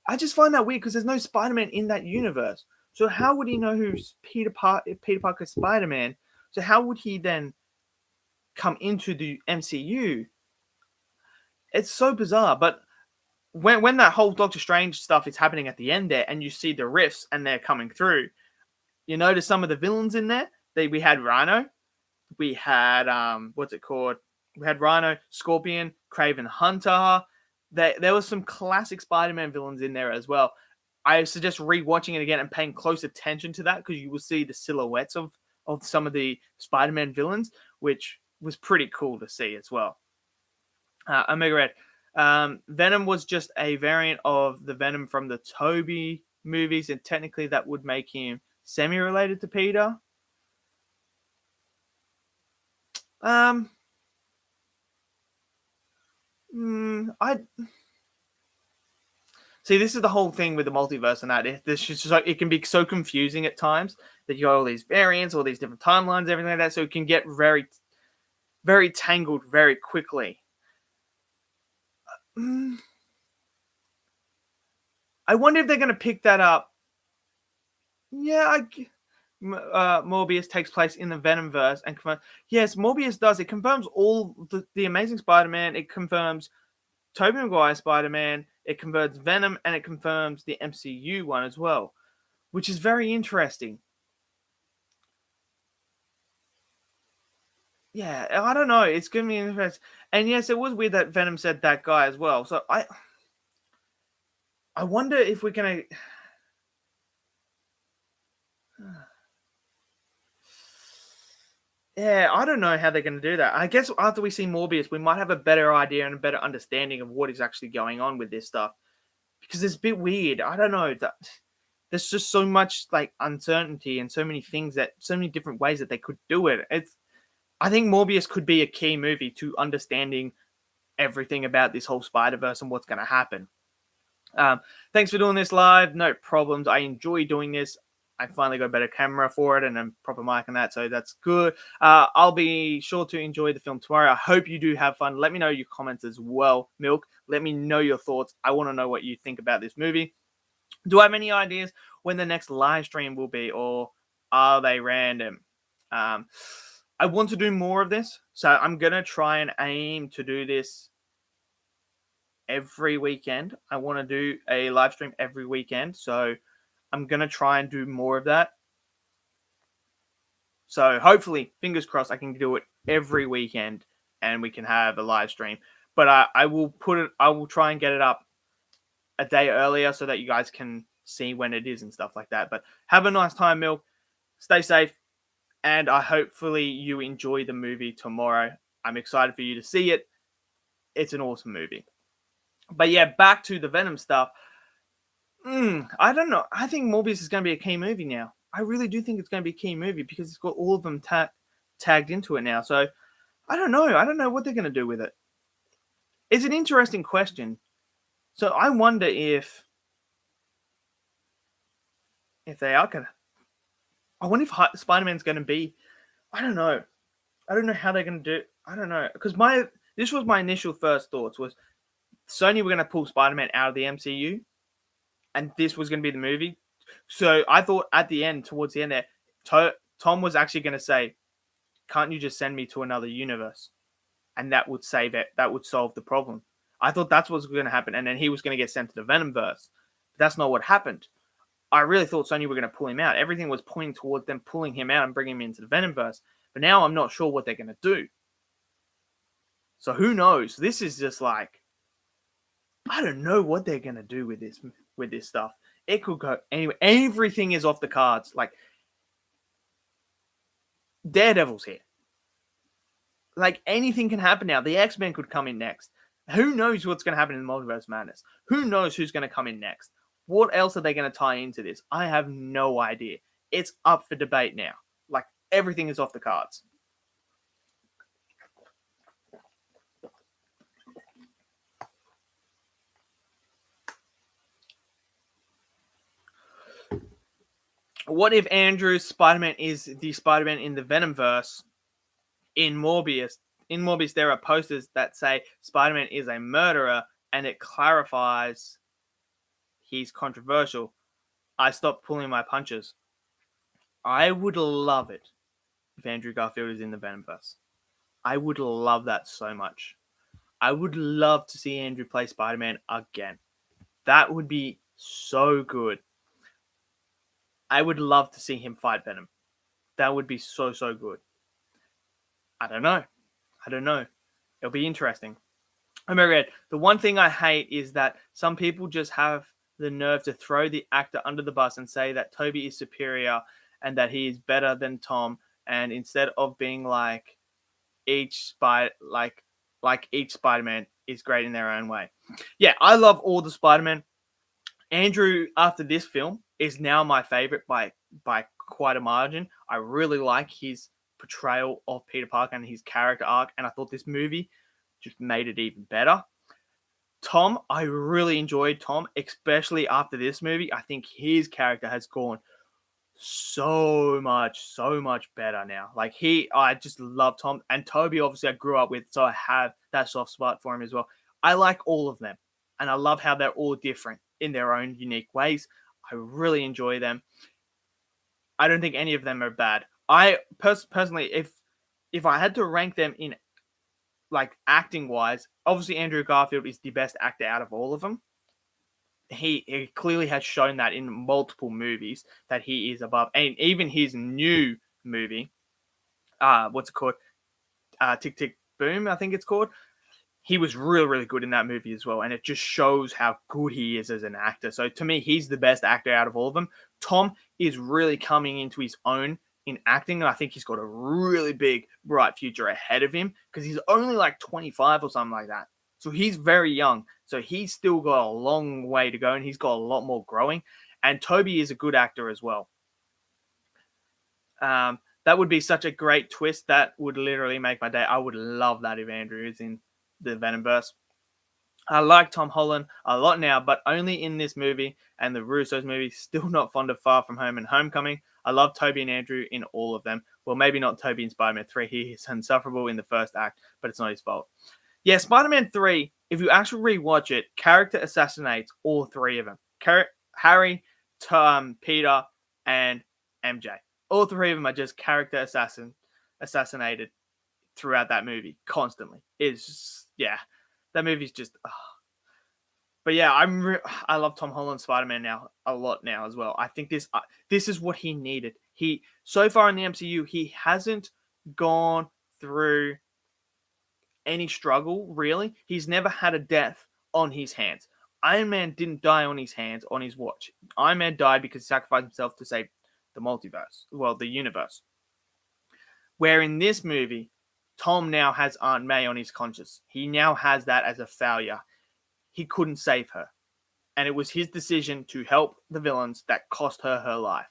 [SPEAKER 1] I just find that weird because there's no Spider-Man in that universe. So how would he know who's Peter Parker's Spider-Man? So how would he then come into the MCU? It's so bizarre. But when that whole Doctor Strange stuff is happening at the end there, and you see the rifts and they're coming through, you notice some of the villains in there. We had Rhino, we had what's it called? We had Rhino, Scorpion, Kraven Hunter. There was some classic Spider-Man villains in there as well. I suggest rewatching it again and paying close attention to that because you will see the silhouettes of some of the Spider-Man villains, which was pretty cool to see as well. Omega Red. Venom was just a variant of the Venom from the Tobey movies, and technically that would make him semi-related to Peter. I see. This is the whole thing with the multiverse and that. It can be so confusing at times that you got all these variants, all these different timelines, everything like that. So it can get very, very tangled very quickly. I wonder if they're going to pick that up. Yeah, Morbius takes place in the Venomverse, and yes, Morbius does. It confirms all the Amazing Spider-Man. It confirms Tobey Maguire Spider-Man. It confirms Venom, and it confirms the MCU one as well, which is very interesting. Yeah, I don't know. It's going to be interesting. And yes, it was weird that Venom said that guy as well. So I wonder if we're going to... Yeah, I don't know how they're going to do that. I guess after we see Morbius, we might have a better idea and a better understanding of what is actually going on with this stuff. Because it's a bit weird. I don't know. There's just so much like uncertainty and so many things so many different ways that they could do it. I think Morbius could be a key movie to understanding everything about this whole Spider-Verse and what's going to happen. Thanks for doing this live. No problems. I enjoy doing this. I finally got a better camera for it and a proper mic and that, so that's good. I'll be sure to enjoy the film tomorrow. I hope you do have fun. Let me know your comments as well, Milk. Let me know your thoughts. I want to know what you think about this movie. Do I have any ideas when the next live stream will be, or are they random? I want to do more of this, so I'm going to try and aim to do this every weekend. I want to do a live stream every weekend, so I'm going to try and do more of that. So hopefully, fingers crossed, I can do it every weekend and we can have a live stream. But I will try and get it up a day earlier so that you guys can see when it is and stuff like that. But have a nice time, Milk. Stay safe. And hopefully you enjoy the movie tomorrow. I'm excited for you to see it. It's an awesome movie. But yeah, back to the Venom stuff. I don't know. I think Morbius is going to be a key movie now. I really do think it's going to be a key movie because it's got all of them tagged into it now. So I don't know. I don't know what they're going to do with it. It's an interesting question. So I wonder if they are going to... I wonder if Spider-Man's going to be... I don't know. I don't know how they're going to do it. I don't know. Because this was my initial first thoughts was Sony were going to pull Spider-Man out of the MCU. And this was going to be the movie. So I thought at the end, towards the end there, Tom was actually going to say, can't you just send me to another universe? And that would save it. That would solve the problem. I thought that's what was going to happen. And then he was going to get sent to the Venomverse. But that's not what happened. I really thought Sony were going to pull him out. Everything was pointing towards them pulling him out and bringing him into the Venomverse. But now I'm not sure what they're going to do. So who knows? This is just like... I don't know what they're gonna do with this stuff. It could go anyway. Everything is off the cards. Like Daredevil's here. Like anything can happen now. The X-Men could come in next. Who knows what's going to happen in the Multiverse of Madness? Who knows who's going to come in next? What else are they going to tie into this? I have no idea. It's up for debate now. Like everything is off the cards. What if Andrew's Spider-Man is the Spider-Man in the Venomverse? In Morbius, there are posters that say Spider-Man is a murderer, and it clarifies he's controversial. I stopped pulling my punches. I would love it if Andrew Garfield is in the Venomverse. I would love that so much. I would love to see Andrew play Spider-Man again. That would be so good. I would love to see him fight Venom. That would be so, so good. I don't know. It'll be interesting. Oh my God. The one thing I hate is that some people just have the nerve to throw the actor under the bus and say that Toby is superior and that he is better than Tom. And instead of being like each Spider-Man is great in their own way. Yeah, I love all the Spider-Man. Andrew, after this film, is now my favorite by quite a margin. I really like his portrayal of Peter Parker and his character arc, and I thought this movie just made it even better. Tom, I really enjoyed Tom, especially after this movie. I think his character has gone so much better now. Like I just love Tom. And Toby, obviously, I grew up with, so I have that soft spot for him as well. I like all of them, and I love how they're all different in their own unique ways. I really enjoy them. I don't think any of them are bad. I personally, if I had to rank them in like acting wise, obviously Andrew Garfield is the best actor out of all of them. He clearly has shown that in multiple movies that he is above, and even his new movie, what's it called? Tick Tick Boom, I think it's called. He was really good in that movie as well, and it just shows how good he is as an actor. So to me, he's the best actor out of all of them. Tom is really coming into his own in acting, and I think he's got a really big, bright future ahead of him because he's only like 25 or something like that. So he's very young. So he's still got a long way to go, and he's got a lot more growing. And Toby is a good actor as well. That would be such a great twist. That would literally make my day. I would love that if Andrew is in the Venomverse. I like Tom Holland a lot now, but only in this movie and the Russo's movie. Still not fond of Far From Home and Homecoming. I love Toby and Andrew in all of them. Well, maybe not Toby in Spider-Man 3. He is insufferable in the first act, but it's not his fault. Yeah, Spider-Man 3, if you actually rewatch it, character assassinates all three of them. Harry, Tom, Peter, and MJ. All three of them are just character assassinated throughout that movie constantly. It's just, yeah, that movie's just. But yeah, I love Tom Holland's Spider-Man now a lot now as well. I think this is what he needed. He so far in the MCU he hasn't gone through any struggle really. He's never had a death on his hands. Iron Man didn't die on his hands on his watch. Iron Man died because he sacrificed himself to save the multiverse, well, the universe. Where in this movie, Tom now has Aunt May on his conscience. He now has that as a failure. He couldn't save her. And it was his decision to help the villains that cost her life.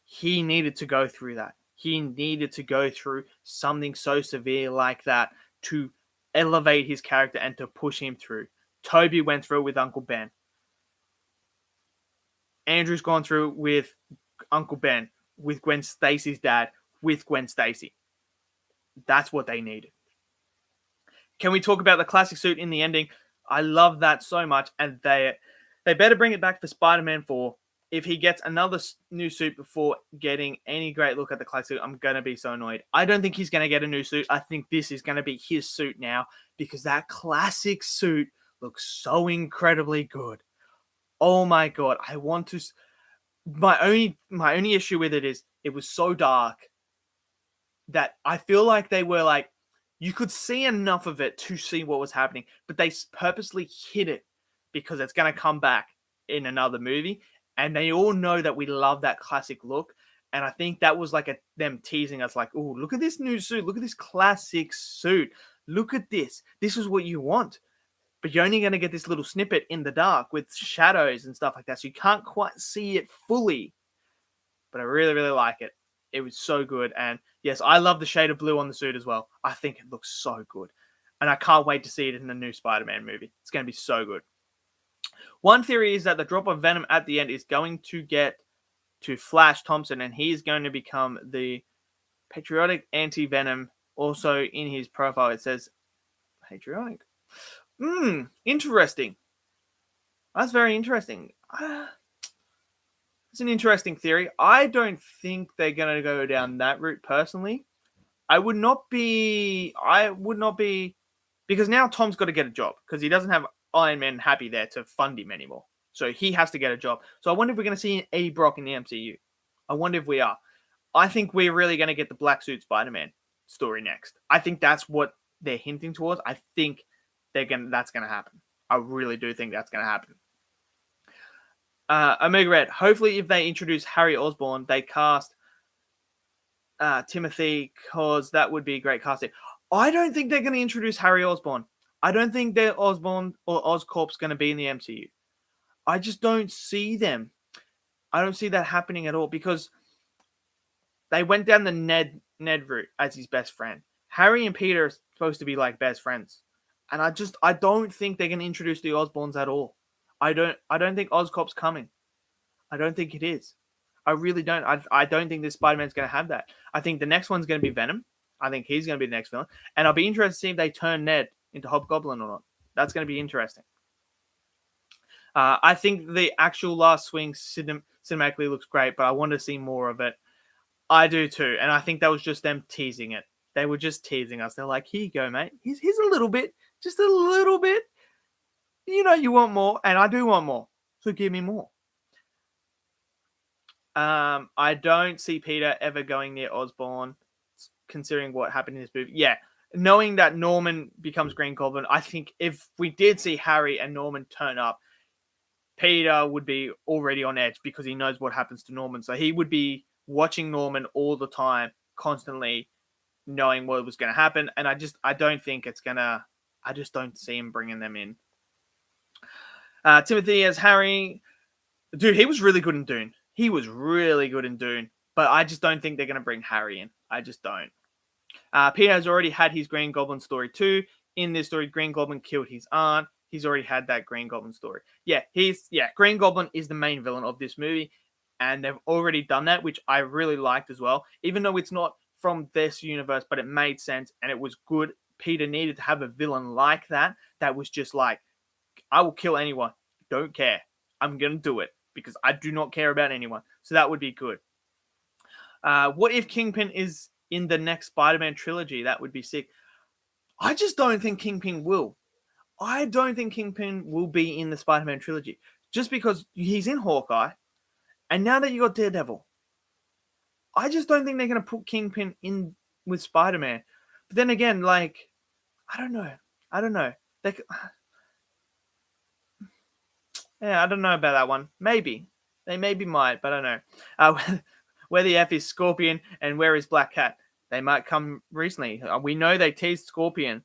[SPEAKER 1] He needed to go through that. He needed to go through something so severe like that to elevate his character and to push him through. Toby went through it with Uncle Ben. Andrew's gone through with Uncle Ben, with Gwen Stacy's dad, with Gwen Stacy. That's what they needed. Can we talk about the classic suit in the ending? I love that so much, and they better bring it back for Spider-Man 4. If he gets another new suit before getting any great look at the classic suit, I'm going to be so annoyed. I don't think he's going to get a new suit. I think this is going to be his suit now because that classic suit looks so incredibly good. Oh my God. I want to... My only issue with it is it was so dark that I feel like they were like, You could see enough of it to see what was happening, but they purposely hid it because it's going to come back in another movie. And they all know that we love that classic look. And I think that was like them teasing us, like, oh, look at this new suit. Look at this classic suit. Look at this. This is what you want. But you're only going to get this little snippet in the dark with shadows and stuff like that. So you can't quite see it fully. But I really, really like it. It was so good. And yes, I love the shade of blue on the suit as well. I think it looks so good. And I can't wait to see it in the new Spider-Man movie. It's going to be so good. One theory is that the drop of Venom at the end is going to get to Flash Thompson, and he's going to become the patriotic anti-Venom. Also, in his profile, it says patriotic. Interesting. That's very interesting. It's an interesting theory. I don't think they're going to go down that route personally. I would not be, because now Tom's got to get a job because he doesn't have Iron Man happy there to fund him anymore. So he has to get a job. So I wonder if we're going to see Eddie Brock in the MCU. I wonder if we are. I think we're really going to get the Black Suit Spider-Man story next. I think that's what they're hinting towards. I think that's going to happen. I really do think that's going to happen. Omega Red. Hopefully, if they introduce Harry Osborn, they cast Timothy, because that would be a great casting. I don't think they're going to introduce Harry Osborn. I don't think that Osborn or Oscorp's going to be in the MCU. I just don't see them. I don't see that happening at all because they went down the Ned route as his best friend. Harry and Peter are supposed to be like best friends. And I don't think they're going to introduce the Osborns at all. I don't think Oscorp's coming. I don't think it is. I really don't. I don't think this Spider-Man's going to have that. I think the next one's going to be Venom. I think he's going to be the next villain. And I'll be interested to see if they turn Ned into Hobgoblin or not. That's going to be interesting. I think the actual last swing cinematically looks great, but I want to see more of it. I do too. And I think that was just them teasing it. They were just teasing us. They're like, here you go, mate. Here's a little bit. Just a little bit. You know you want more, and I do want more. So give me more. I don't see Peter ever going near Osborn, considering what happened in this movie. Yeah, knowing that Norman becomes Green Goblin, I think if we did see Harry and Norman turn up, Peter would be already on edge because he knows what happens to Norman. So he would be watching Norman all the time, constantly knowing what was going to happen. And I don't think it's going to, I just don't see him bringing them in. Timothy as Harry. Dude, he was really good in Dune. But I just don't think they're going to bring Harry in. I just don't. Peter has already had his Green Goblin story too. In this story, Green Goblin killed his aunt. He's already had that Green Goblin story. Green Goblin is the main villain of this movie. And they've already done that, which I really liked as well. Even though it's not from this universe, but it made sense and it was good. Peter needed to have a villain like that. That was just like, I will kill anyone. Don't care. I'm going to do it because I do not care about anyone. So that would be good. What if Kingpin is in the next Spider-Man trilogy? That would be sick. I just don't think Kingpin will. I don't think Kingpin will be in the Spider-Man trilogy. Just because he's in Hawkeye. And now that you got Daredevil. I just don't think they're going to put Kingpin in with Spider-Man. But then again, like, I don't know. I don't know about that one. Maybe. They maybe might, but I don't know. Where the F is Scorpion and where is Black Cat? They might come recently. We know they teased Scorpion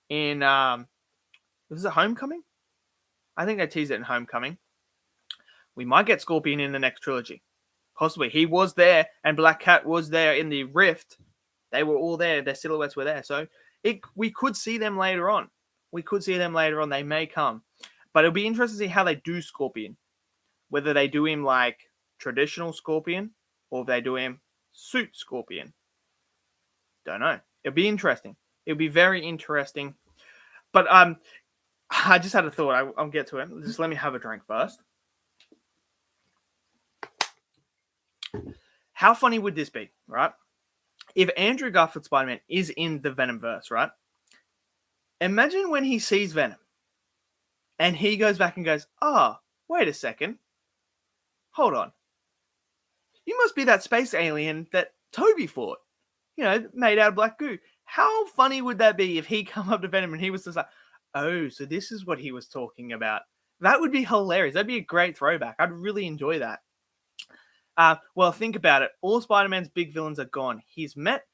[SPEAKER 1] in... was it Homecoming? I think they teased it in Homecoming. We might get Scorpion in the next trilogy. Possibly. He was there and Black Cat was there in the Rift. They were all there. Their silhouettes were there. So we could see them later on. They may come. But it'll be interesting to see how they do Scorpion. Whether they do him like traditional Scorpion or if they do him suit Scorpion. Don't know. It'll be interesting. It'll be very interesting. But I just had a thought. I'll get to it. Just let me have a drink first. How funny would this be, right? If Andrew Garfield's Spider-Man is in the Venomverse, right? Imagine when he sees Venom. And he goes back and goes, wait a second. Hold on. You must be that space alien that Toby fought. Made out of black goo. How funny would that be if he come up to Venom and he was just like, "Oh, so this is what he was talking about." That would be hilarious. That'd be a great throwback. I'd really enjoy that. Well, think about it. All Spider-Man's big villains are gone. He's met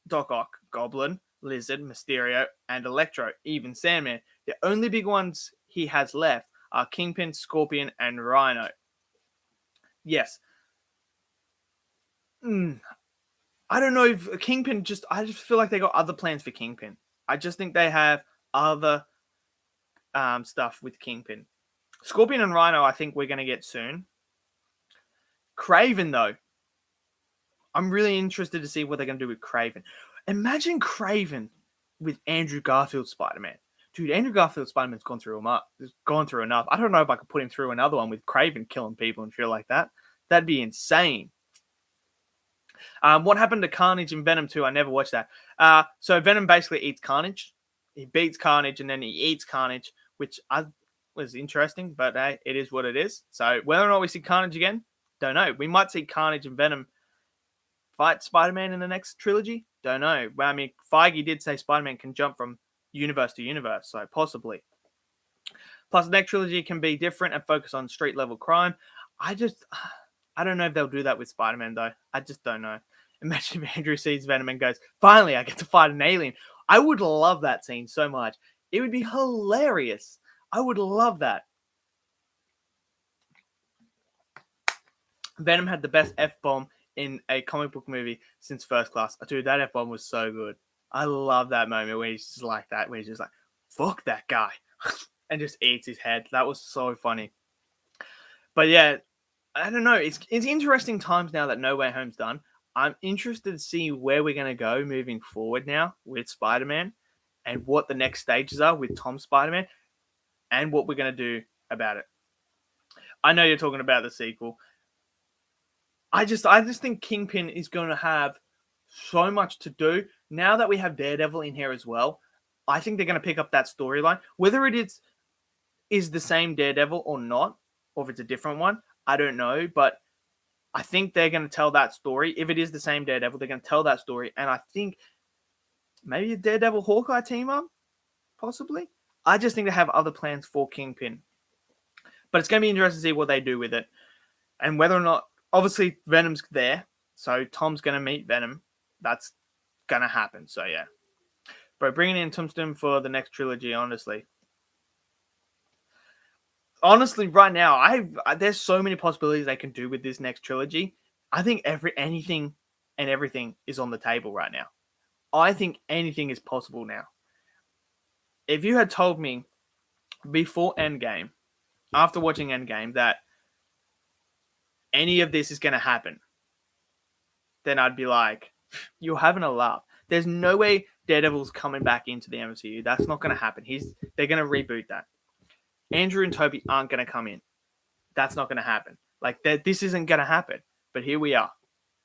[SPEAKER 1] Doc Ock, Goblin, Lizard, Mysterio, and Electro, even Sandman. The only big ones he has left are Kingpin, Scorpion, and Rhino. Yes. I don't know if Kingpin I just feel like they got other plans for Kingpin. I just think they have other stuff with Kingpin. Scorpion and Rhino, I think we're going to get soon. Craven, though, I'm really interested to see what they're going to do with Craven. Imagine Craven with Andrew Garfield's Spider-Man. Dude, Andrew Garfield's Spider-Man's gone through enough. I don't know if I could put him through another one with Craven killing people and shit like that. That'd be insane. What happened to Carnage in Venom 2? I never watched that. So Venom basically eats Carnage. He beats Carnage and then he eats Carnage, which was interesting, but hey, it is what it is. So whether or not we see Carnage again, don't know. We might see Carnage and Venom fight Spider-Man in the next trilogy. Don't know. Well, I mean, Feige did say Spider-Man can jump from universe to universe, so possibly. Plus, the next trilogy can be different and focus on street-level crime. I don't know if they'll do that with Spider-Man, though. I just don't know. Imagine if Andrew sees Venom and goes, "Finally, I get to fight an alien." I would love that scene so much. It would be hilarious. I would love that. Venom had the best F-bomb in a comic book movie since First Class. Dude, that F-bomb was so good. I love that moment where he's just like that, where he's just like, "Fuck that guy," and just eats his head. That was so funny. But yeah, I don't know. It's interesting times now that No Way Home's done. I'm interested to see where we're going to go moving forward now with Spider-Man and what the next stages are with Tom Spider-Man and what we're going to do about it. I know you're talking about the sequel. I just think Kingpin is going to have so much to do now that we have Daredevil in here as well. I think they're going to pick up that storyline, whether it is the same Daredevil or not, or if it's a different one. I don't know, but I think they're going to tell that story. If it is the same Daredevil, they're going to tell that story, and I think maybe a Daredevil Hawkeye team up, possibly. I just think they have other plans for Kingpin, but it's going to be interesting to see what they do with it, and whether or not. Obviously, Venom's there, so Tom's going to meet Venom. That's going to happen, so yeah. But bringing in Tombstone for the next trilogy, honestly, right now, there's so many possibilities they can do with this next trilogy. I think anything and everything is on the table right now. I think anything is possible now. If you had told me before Endgame, after watching Endgame, that any of this is going to happen, then I'd be like, "You're having a laugh." There's no way Daredevil's coming back into the MCU. That's not going to happen. They're going to reboot that. Andrew and Toby aren't going to come in. That's not going to happen. Like, this isn't going to happen. But here we are.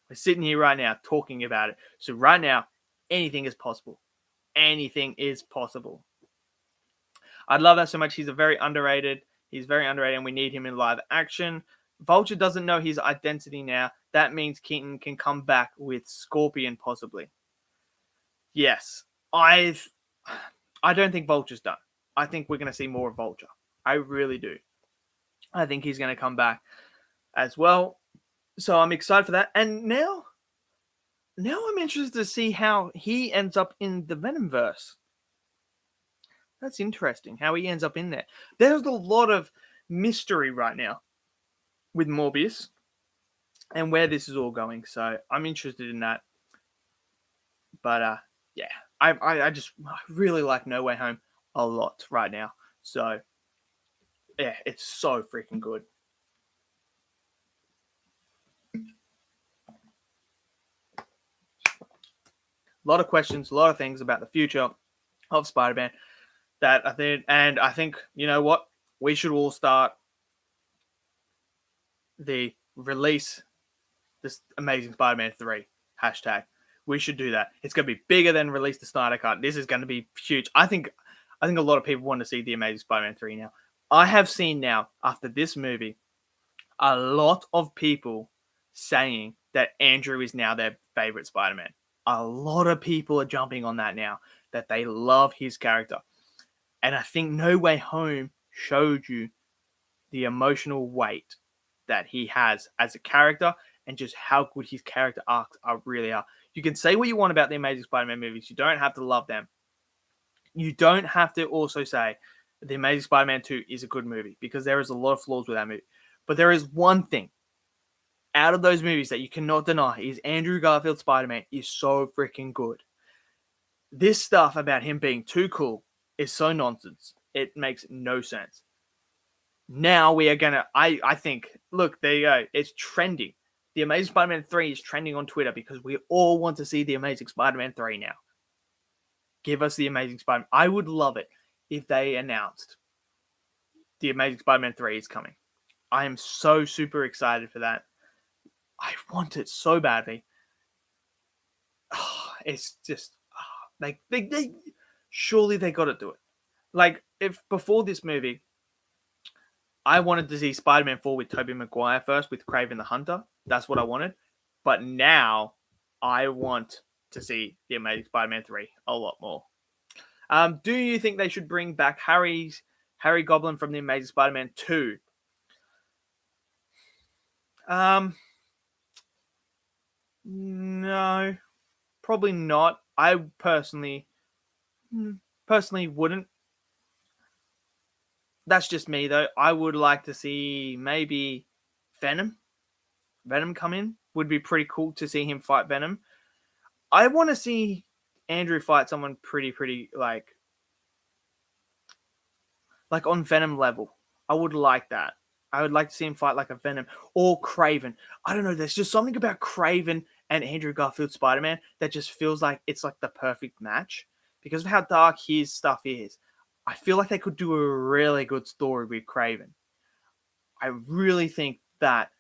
[SPEAKER 1] We're sitting here right now talking about it. So right now, anything is possible. Anything is possible. I love that so much. He's very underrated, and we need him in live action. Vulture doesn't know his identity now. That means Keaton can come back with Scorpion, possibly. Yes. I don't think Vulture's done. I think we're going to see more of Vulture. I really do. I think he's going to come back as well. So I'm excited for that. And now I'm interested to see how he ends up in the Venomverse. That's interesting, how he ends up in there. There's a lot of mystery right now with Morbius and where this is all going. So I'm interested in that. But yeah, I really like No Way Home a lot right now. So yeah, it's so freaking good. A lot of questions, a lot of things about the future of Spider-Man that I think, you know what? We should all start the release this Amazing Spider-Man 3 hashtag. We should do that. It's going to be bigger than release the Snyder Cut. This is going to be huge. I think a lot of people want to see the Amazing Spider-Man 3 now. I have seen now, after this movie, a lot of people saying that Andrew is now their favorite Spider-Man. A lot of people are jumping on that now, that they love his character. And I think No Way Home showed you the emotional weight that he has as a character and just how good his character arcs really are. You can say what you want about the Amazing Spider-Man movies. You don't have to love them. You don't have to also say the Amazing Spider-Man 2 is a good movie, because there is a lot of flaws with that movie. But there is one thing out of those movies that you cannot deny is Andrew Garfield's Spider-Man is so freaking good. This stuff about him being too cool is so nonsense. It makes no sense. Now we are gonna, I think, look, there you go. It's trending. The Amazing Spider-Man 3 is trending on Twitter because we all want to see the Amazing Spider-Man 3 now. Give us the Amazing Spider-Man. I would love it if they announced the Amazing Spider-Man 3 is coming. I am so super excited for that. I want it so badly. Oh, it's just like they surely they got to do it. Like, if before this movie, I wanted to see Spider-Man 4 with Tobey Maguire first, with Kraven the Hunter. That's what I wanted. But now I want to see the Amazing Spider-Man 3 a lot more. Do you think they should bring back Harry Goblin from the Amazing Spider-Man 2? No, probably not. I personally wouldn't. That's just me, though. I would like to see maybe Venom come in. Would be pretty cool to see him fight Venom. I want to see Andrew fight someone pretty like on Venom level. I would like that. I would like to see him fight like a Venom or Kraven. I don't know. There's just something about Kraven and Andrew Garfield Spider-Man that just feels like it's like the perfect match because of how dark his stuff is. I feel like they could do a really good story with Kraven. I really think that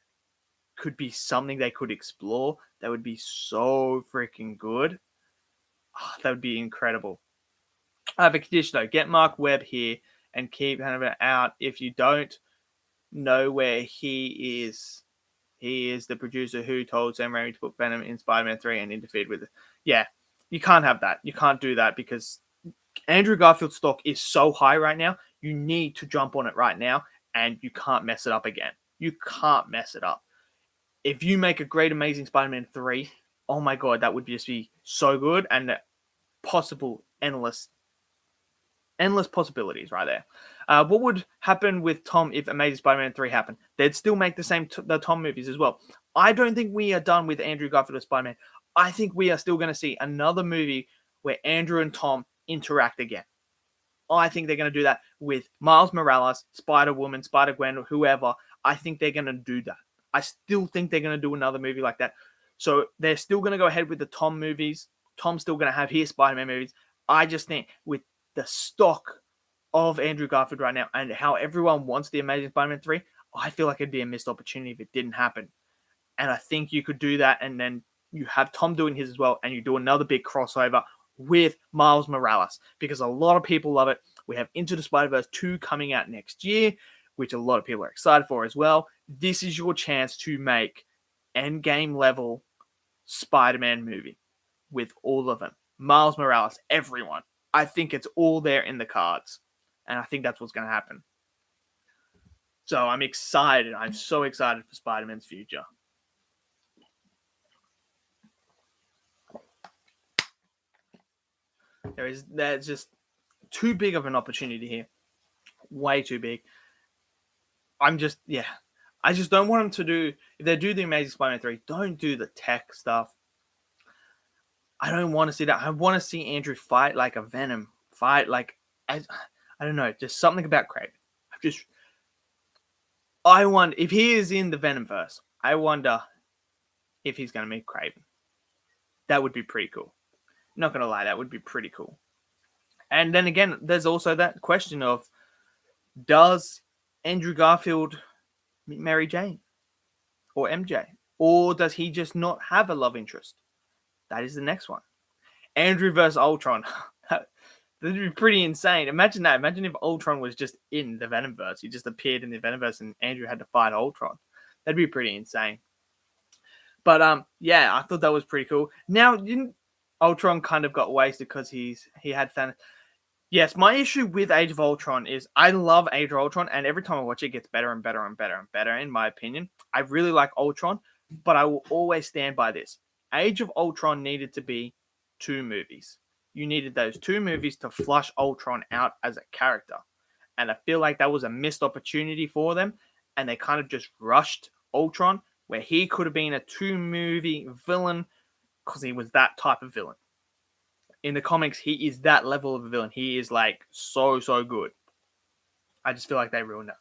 [SPEAKER 1] could be something they could explore that would be so freaking good. Oh, that would be incredible. I have a condition though. Get Mark Webb here and keep Hannibal out. If you don't know where he is the producer who told Sam Raimi to put Venom in Spider-Man 3 and interfered with it. Yeah, you can't have that. You can't do that because Andrew Garfield's stock is so high right now. You need to jump on it right now, and you can't mess it up again. You can't mess it up. If you make a great Amazing Spider-Man 3, oh my god, that would just be so good and possible endless possibilities right there. What would happen with Tom if Amazing Spider-Man 3 happened? They'd still make the Tom movies as well. I don't think we are done with Andrew Garfield as Spider-Man. I think we are still going to see another movie where Andrew and Tom interact again. I think they're going to do that with Miles Morales, Spider-Woman, Spider-Gwen, whoever. I think they're going to do that. I still think they're going to do another movie like that. So they're still going to go ahead with the Tom movies. Tom's still going to have his Spider-Man movies. I just think with the stock of Andrew Garfield right now and how everyone wants the Amazing Spider-Man 3, I feel like it'd be a missed opportunity if it didn't happen. And I think you could do that, and then you have Tom doing his as well, and you do another big crossover with Miles Morales, because a lot of people love it. We have Into the Spider-Verse 2 coming out next year, which a lot of people are excited for as well. This is your chance to make endgame level Spider-Man movie with all of them. Miles Morales, everyone. I think it's all there in the cards. And I think that's what's going to happen. So I'm excited. I'm so excited for Spider-Man's future. There's just too big of an opportunity here. Way too big. I just don't want them to do, if they do the Amazing Spider-Man 3, don't do the tech stuff. I don't want to see that. I want to see Andrew fight like a Venom. Fight like, I don't know, just something about Kraven. I wonder, if he is in the Venomverse, I wonder if he's going to meet Kraven. That would be pretty cool. Not going to lie, that would be pretty cool. And then again, there's also that question of, does Andrew Garfield meet Mary Jane or MJ? Or does he just not have a love interest? That is the next one. Andrew versus Ultron. That would be pretty insane. Imagine that. Imagine if Ultron was just in the Venomverse. He just appeared in the Venomverse and Andrew had to fight Ultron. That'd be pretty insane. But yeah, I thought that was pretty cool. Now, Ultron kind of got wasted because he had Thanos. Yes, my issue with Age of Ultron is I love Age of Ultron, and every time I watch it, it gets better and better and better and better, in my opinion. I really like Ultron, but I will always stand by this. Age of Ultron needed to be 2 movies. You needed those 2 movies to flush Ultron out as a character. And I feel like that was a missed opportunity for them, and they kind of just rushed Ultron, where he could have been a 2-movie villain because he was that type of villain. In the comics, he is that level of a villain. He is like so good. I just feel like they ruined it.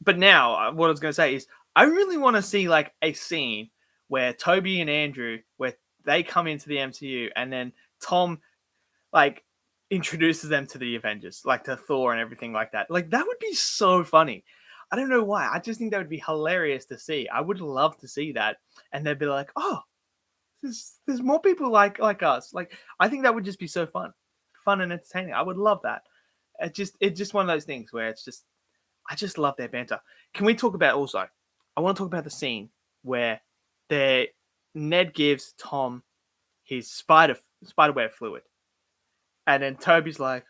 [SPEAKER 1] But now, what I was going to say is, I really want to see like a scene where Toby and Andrew, where they come into the MCU, and then Tom like introduces them to the Avengers, like to Thor and everything like that. Like that would be so funny. I don't know why. I just think that would be hilarious to see. I would love to see that, and they'd be like, "Oh, there's more people like us." Like I think that would just be so fun and entertaining. I would love that. It's just one of those things where it's just I just love their banter. Can we talk about also? I want to talk about the scene where Ned gives Tom his spiderweb fluid, and then Toby's like,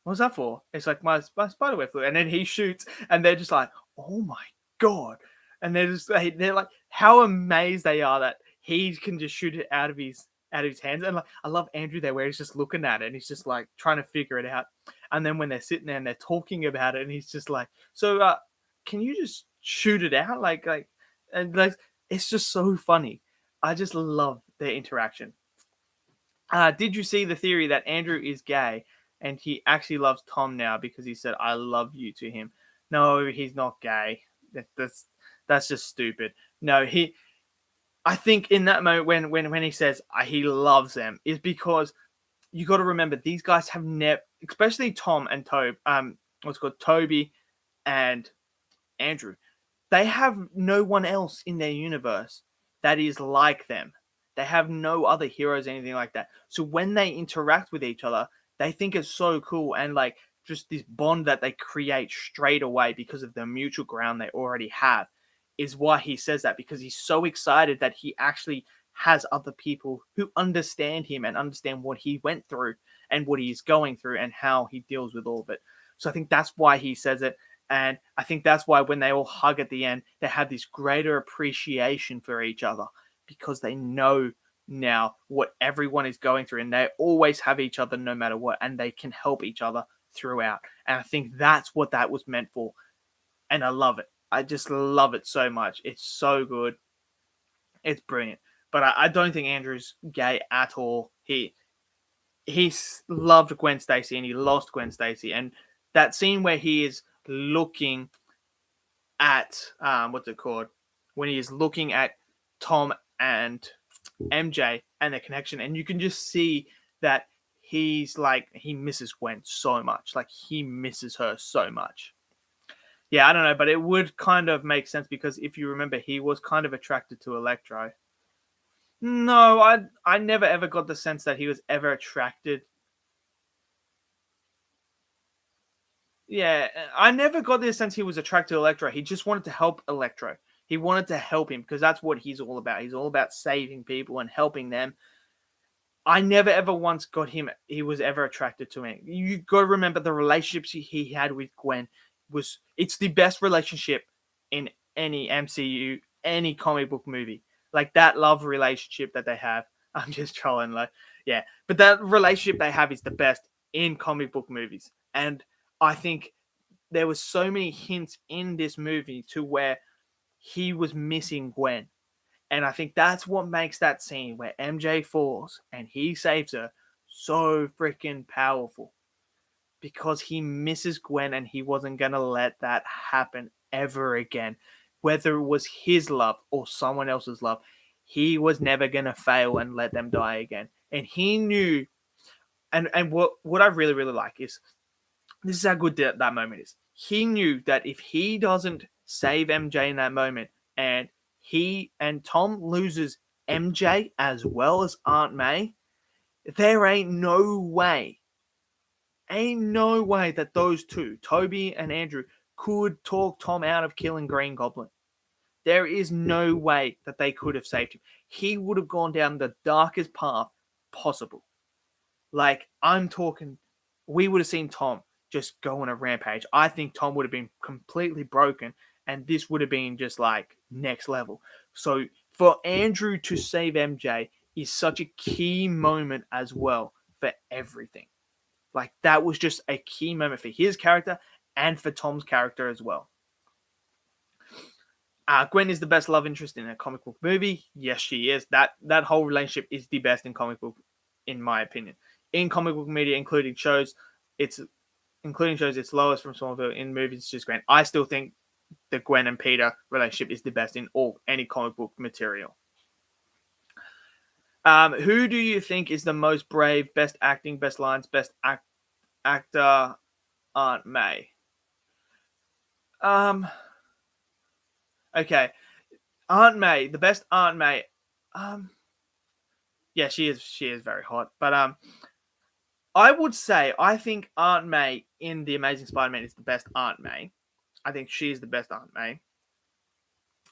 [SPEAKER 1] "What's that for?" It's like my spiderweb fluid, and then he shoots, and they're just like, "Oh my god!" And they're like, how amazed they are that he can just shoot it out of his hands. And like, I love Andrew there, where he's just looking at it and he's just like trying to figure it out. And then when they're sitting there and they're talking about it, and he's just like, "So, can you just shoot it out?" And like, it's just so funny. I just love their interaction. Did you see the theory that Andrew is gay and he actually loves Tom now because he said "I love you" to him? No, he's not gay. That's just stupid. No, I think in that moment when he says he loves them is because you got to remember these guys have never, especially Tom and Toby and Andrew, they have no one else in their universe that is like them. They have no other heroes, anything like that. So when they interact with each other, they think it's so cool, and like just this bond that they create straight away because of the mutual ground they already have is why he says that, because he's so excited that he actually has other people who understand him and understand what he went through and what he's going through and how he deals with all of it. So I think that's why he says it. And I think that's why when they all hug at the end, they have this greater appreciation for each other because they know now what everyone is going through, and they always have each other no matter what, and they can help each other throughout. And I think that's what that was meant for. And I love it. I just love it so much. It's so good. It's brilliant. But I don't think Andrew's gay at all. He loved Gwen Stacy and he lost Gwen Stacy. And that scene where he is looking at what's it called? When he is looking at Tom and MJ and the connection, and you can just see that he's like he misses Gwen so much. Like he misses her so much. Yeah, I don't know, but it would kind of make sense because if you remember, he was kind of attracted to Electro. No, I never ever got the sense that he was ever attracted. Yeah, I never got the sense he was attracted to Electro. He just wanted to help Electro. He wanted to help him because that's what he's all about. He's all about saving people and helping them. I never ever once got him. He was ever attracted to me. You got to remember the relationships he had with Gwen it's the best relationship in any MCU, any comic book movie. Like that love relationship that they have. I'm just trolling, like yeah, but that relationship they have is the best in comic book movies, and I think there was so many hints in this movie to where he was missing Gwen. And I think that's what makes that scene where MJ falls and he saves her so freaking powerful. Because he misses Gwen and he wasn't going to let that happen ever again. Whether it was his love or someone else's love, he was never going to fail and let them die again. And he knew, and what I really, really like is, this is how good that moment is. He knew that if he doesn't save MJ in that moment, and he and Tom loses MJ as well as Aunt May, there ain't no way that those two, Toby and Andrew, could talk Tom out of killing Green Goblin. There is no way that they could have saved him. he would have gone down the darkest path possible. Like, I'm talking, we would have seen Tom just go on a rampage. I think Tom would have been completely broken, and this would have been just like next level. So for Andrew to save MJ is such a key moment as well for everything. Like, that was just a key moment for his character and for Tom's character as well. Gwen is the best love interest in a comic book movie. Yes, she is. That whole relationship is the best in comic book, in my opinion. In comic book media, including shows, it's lowest from Smallville. In movies, it's just Gwen. I still think the Gwen and Peter relationship is the best in any comic book material. Who do you think is the most brave, best acting, best lines, best actor? Aunt May. Okay, Aunt May, the best Aunt May. Yeah, she is very hot, but I would say I think Aunt May in The Amazing Spider-Man is the best Aunt May. I think she is the best Aunt May.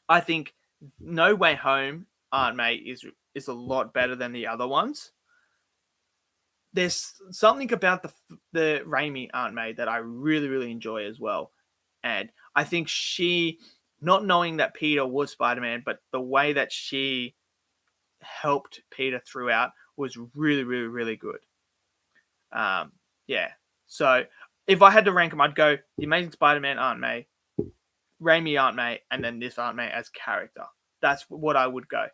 [SPEAKER 1] I think No Way Home Aunt May is a lot better than the other ones. There's something about the Raimi Aunt May that I really, really enjoy as well. And I think she, not knowing that Peter was Spider-Man, but the way that she helped Peter throughout was really, really, really good. Yeah. So if I had to rank them, I'd go The Amazing Spider-Man Aunt May, Raimi Aunt May, and then this Aunt May as character. That's what I would go.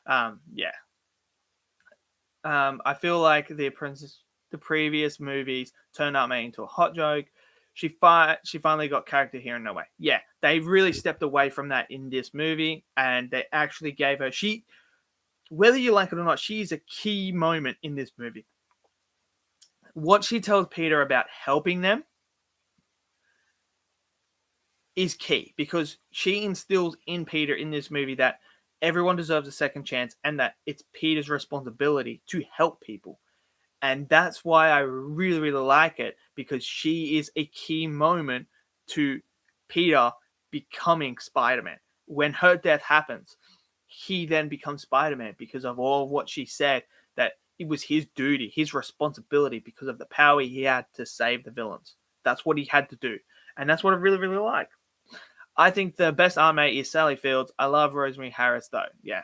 [SPEAKER 1] Yeah. I feel like the previous movies turned Aunt May into a hot joke. She finally got character here in No Way. Yeah, they really stepped away from that in this movie, and they actually gave her whether you like it or not, she is a key moment in this movie. What she tells Peter about helping them is key, because she instills in Peter in this movie that everyone deserves a second chance and that it's Peter's responsibility to help people. And that's why I really, really like it, because she is a key moment to Peter becoming Spider-Man. When her death happens, he then becomes Spider-Man because of all what she said, that it was his duty, his responsibility, because of the power he had to save the villains. That's what he had to do. And that's what I really, really like. I think the best Aunt May is Sally Fields. I love Rosemary Harris, though. Yeah.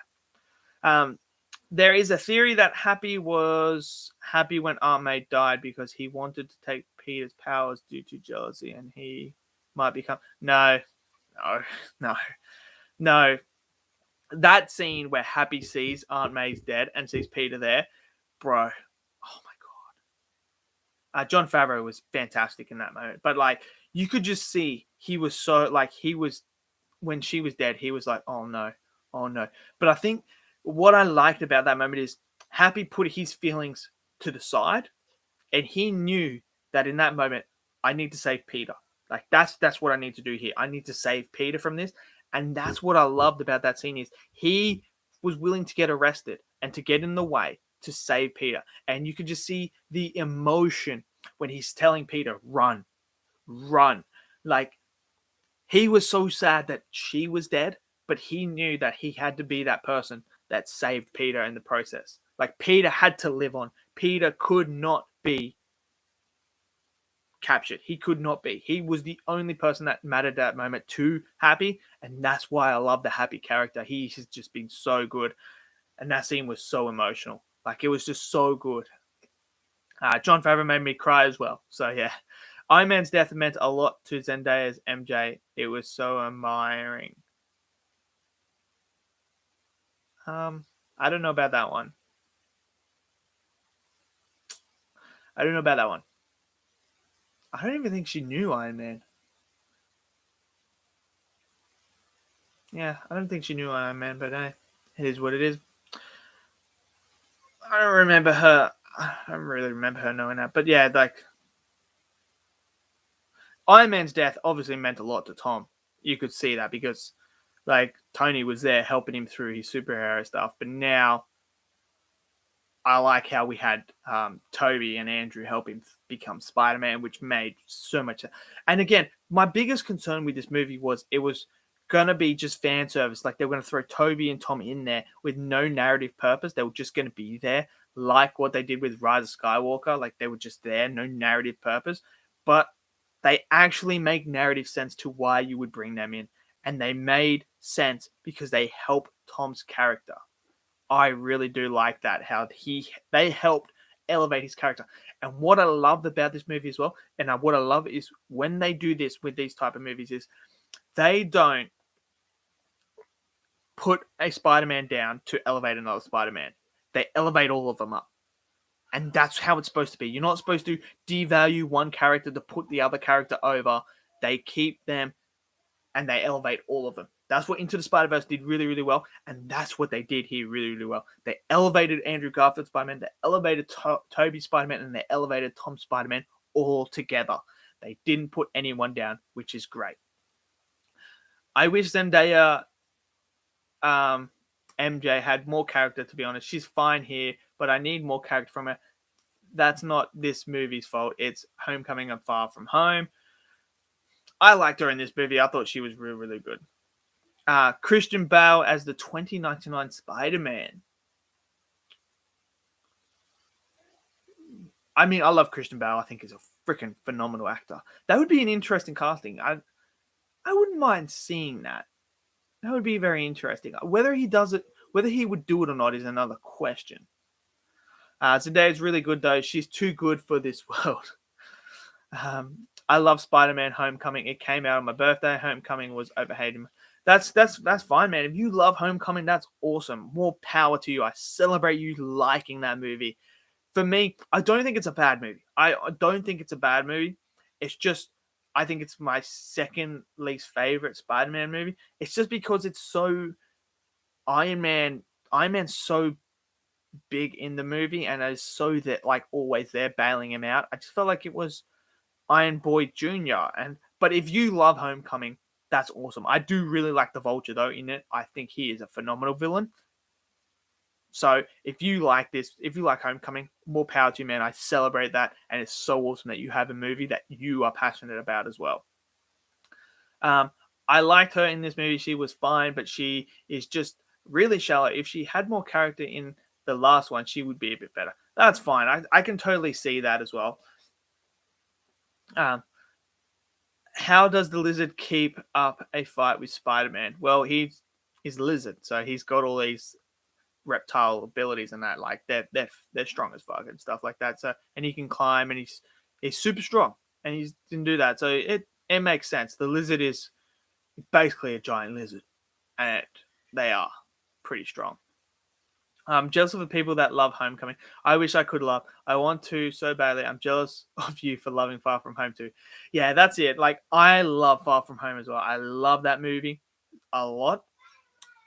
[SPEAKER 1] There is a theory that Happy was happy when Aunt May died because he wanted to take Peter's powers due to jealousy, and he might become... No. That scene where Happy sees Aunt May's dead and sees Peter there, bro, oh my god. Jon Favreau was fantastic in that moment. But, like, you could just see he was so, like, when she was dead, he was like, oh no. But I think what I liked about that moment is Happy put his feelings to the side, and he knew that in that moment, I need to save Peter. Like, that's what I need to do here. I need to save Peter from this. And that's what I loved about that scene, is he was willing to get arrested and to get in the way to save Peter. And you could just see the emotion when he's telling Peter, run. Like, he was so sad that she was dead, but he knew that he had to be that person that saved Peter in the process. Like, Peter had to live on. Peter could not be captured. He could not be. He was the only person that mattered at that moment to Happy, and that's why I love the Happy character. He has just been so good, and that scene was so emotional. Like, it was just so good. Jon Favreau made me cry as well. So yeah, Iron Man's death meant a lot to Zendaya's MJ. It was so admiring. I don't know about that one. I don't even think she knew Iron Man. Yeah, I don't think she knew Iron Man, but hey, it is what it is. I don't really remember her knowing that. But yeah, like, Iron Man's death obviously meant a lot to Tom. You could see that because, like, Tony was there helping him through his superhero stuff. But now, I like how we had Toby and Andrew help him become Spider-Man, which made so much. And again, my biggest concern with this movie was it was gonna be just fan service. Like, they were gonna throw Toby and Tom in there with no narrative purpose. They were just gonna be there, like what they did with Rise of Skywalker. Like, they were just there, no narrative purpose. But they actually make narrative sense to why you would bring them in. And they made sense because they help Tom's character. I really do like that, how they helped elevate his character. And what I love about this movie as well, and what I love is when they do this with these type of movies, is they don't put a Spider-Man down to elevate another Spider-Man. They elevate all of them up. And that's how it's supposed to be. You're not supposed to devalue one character to put the other character over. They keep them and they elevate all of them. That's what Into the Spider-Verse did really, really well. And that's what they did here really, really well. They elevated Andrew Garfield's Spider-Man, they elevated Tobey Spider-Man, and they elevated Tom Spider-Man all together. They didn't put anyone down, which is great. I wish Zendaya MJ had more character, to be honest. She's fine here, but I need more character from her. That's not this movie's fault. It's Homecoming and Far From Home. I liked her in this movie. I thought she was really, really good. Christian Bale as the 2099 Spider-Man. I mean, I love Christian Bale. I think he's a freaking phenomenal actor. That would be an interesting casting. I wouldn't mind seeing that. That would be very interesting. Whether he does it, whether he would do it or not, is another question. Zendaya's really good though. She's too good for this world. I love Spider-Man: Homecoming. It came out on my birthday. Homecoming was overhated. That's fine, man. If you love Homecoming, that's awesome. More power to you. I celebrate you liking that movie. For me, I don't think it's a bad movie. I don't think it's a bad movie. It's just, I think it's my second least favorite Spider-Man movie. It's just because it's so Iron Man's so big in the movie and is so that like always there bailing him out. I just felt like it was Iron Boy Jr. But if you love Homecoming, that's awesome. I do really like the Vulture though in it. I think he is a phenomenal villain. So if you like this, if you like Homecoming, more power to you, man. I celebrate that, and it's so awesome that you have a movie that you are passionate about as well. I liked her in this movie. She was fine, but she is just really shallow. If she had more character in the last one, she would be a bit better. That's fine. I can totally see that as well. How does the Lizard keep up a fight with Spider-Man? Well, he's a lizard, so he's got all these reptile abilities and that. Like they're strong as fuck and stuff like that. So, and he can climb, and he's super strong, and he can do that. So it makes sense. The lizard is basically a giant lizard, and they are pretty strong. I'm jealous of the people that love Homecoming. I wish I could love. I want to so badly. I'm jealous of you for loving Far From Home too. Yeah, that's it. Like, I love Far From Home as well. I love that movie a lot.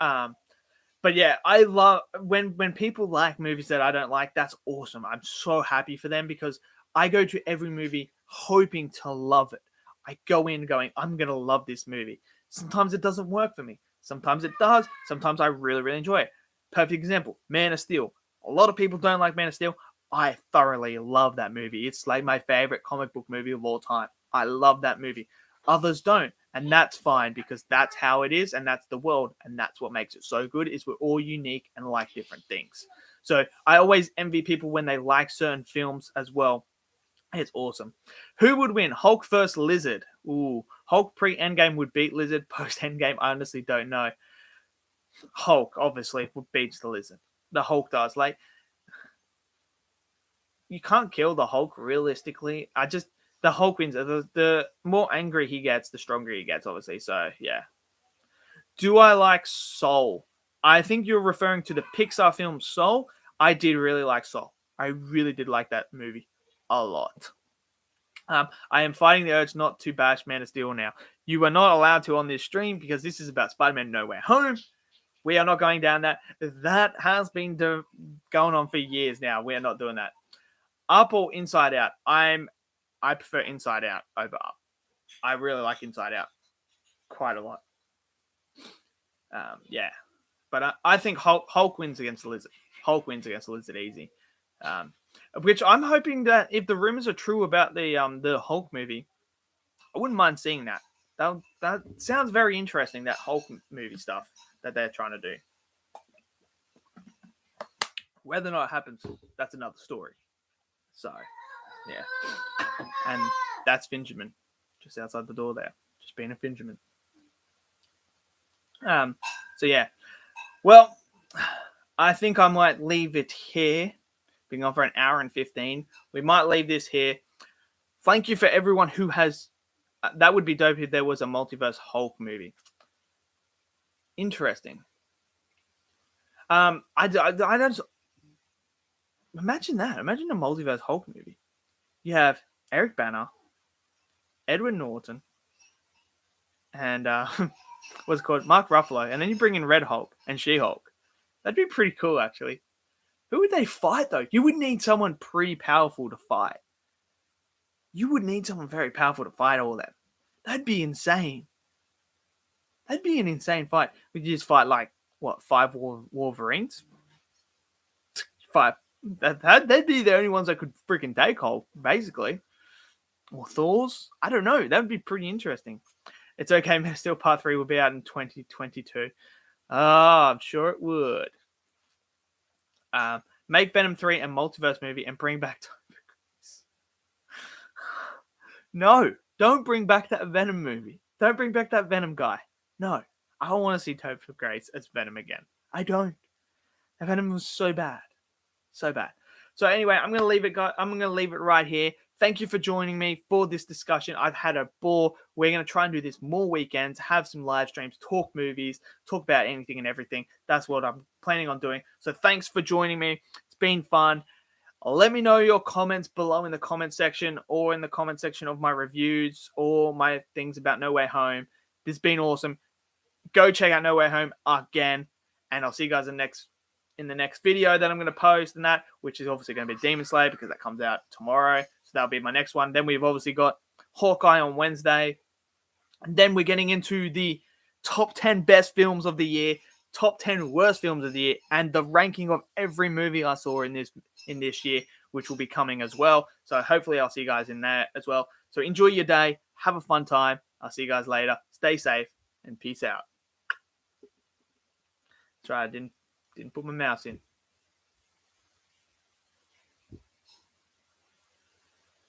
[SPEAKER 1] But yeah, I love when people like movies that I don't like. That's awesome. I'm so happy for them because I go to every movie hoping to love it. I go in going, I'm gonna love this movie. Sometimes it doesn't work for me. Sometimes it does. Sometimes I really, really enjoy it. Perfect example, Man of Steel. A lot of people don't like Man of Steel. I thoroughly love that movie. It's like my favorite comic book movie of all time. I love that movie. Others don't, and that's fine because that's how it is, and that's the world, and that's what makes it so good. Is we're all unique and like different things. So I always envy people when they like certain films as well. It's awesome. Who would win? Hulk versus Lizard. Ooh, Hulk pre-Endgame would beat Lizard. Post-Endgame, I honestly don't know. Hulk obviously beats the Lizard. The Hulk does. Like, you can't kill the Hulk realistically. The Hulk wins. The more angry he gets, the stronger he gets, obviously. So yeah. Do I like Soul? I think you're referring to the Pixar film Soul. I did really like Soul. I really did like that movie a lot. I am fighting the urge not to bash Man of Steel now. You are not allowed to on this stream because this is about Spider-Man No Way Home. We are not going down that. That has been going on for years now. We are not doing that. Up or Inside Out? I prefer Inside Out over Up. I really like Inside Out quite a lot. Yeah. But I think Hulk wins against the Lizard. Hulk wins against the Lizard easy. Which I'm hoping that if the rumors are true about the Hulk movie, I wouldn't mind seeing that. That sounds very interesting. That Hulk movie stuff that they're trying to do. Whether or not it happens, that's another story. So, yeah. And that's Fingerman, just outside the door there, just being a Fingerman. So yeah. Well, I think I might leave it here. Being on for an hour and 15. We might leave this here. Thank you for everyone who has. That would be dope if there was a multiverse Hulk movie. Interesting. I don't imagine that. Imagine a multiverse Hulk movie. You have Eric Banner, Edward Norton, and what's it called Mark Ruffalo, and then you bring in Red Hulk and She Hulk. That'd be pretty cool, actually. Who would they fight though? You would need someone pretty powerful to fight. You would need someone very powerful to fight all that. That'd be insane. That'd be an insane fight. Would you just fight like what 5 Wolverines? 5. They'd be the only ones that could freaking take Hulk, basically. Or Thor's. I don't know. That would be pretty interesting. It's okay, Man of Steel Part 3 will be out in 2022. I'm sure it would. Make Venom 3 a multiverse movie and bring back No, don't bring back that Venom movie. Don't bring back that Venom guy. No, I don't want to see Topher Grace as Venom again. I don't. That Venom was so bad. So bad. So anyway, I'm gonna leave it right here. Thank you for joining me for this discussion. I've had a ball. We're gonna try and do this more weekends, have some live streams, talk movies, talk about anything and everything. That's what I'm planning on doing. So thanks for joining me. It's been fun. Let me know your comments below in the comment section or in the comment section of my reviews or my things about No Way Home. This has been awesome. Go check out No Way Home again. And I'll see you guys in the next video that I'm going to post and that, which is obviously going to be Demon Slayer because that comes out tomorrow. So that'll be my next one. Then we've obviously got Hawkeye on Wednesday. And then we're getting into the top 10 best films of the year, top 10 worst films of the year, and the ranking of every movie I saw in this year, which will be coming as well. So hopefully I'll see you guys in there as well. So enjoy your day. Have a fun time. I'll see you guys later. Stay safe and peace out. That's right. I didn't put my mouse in.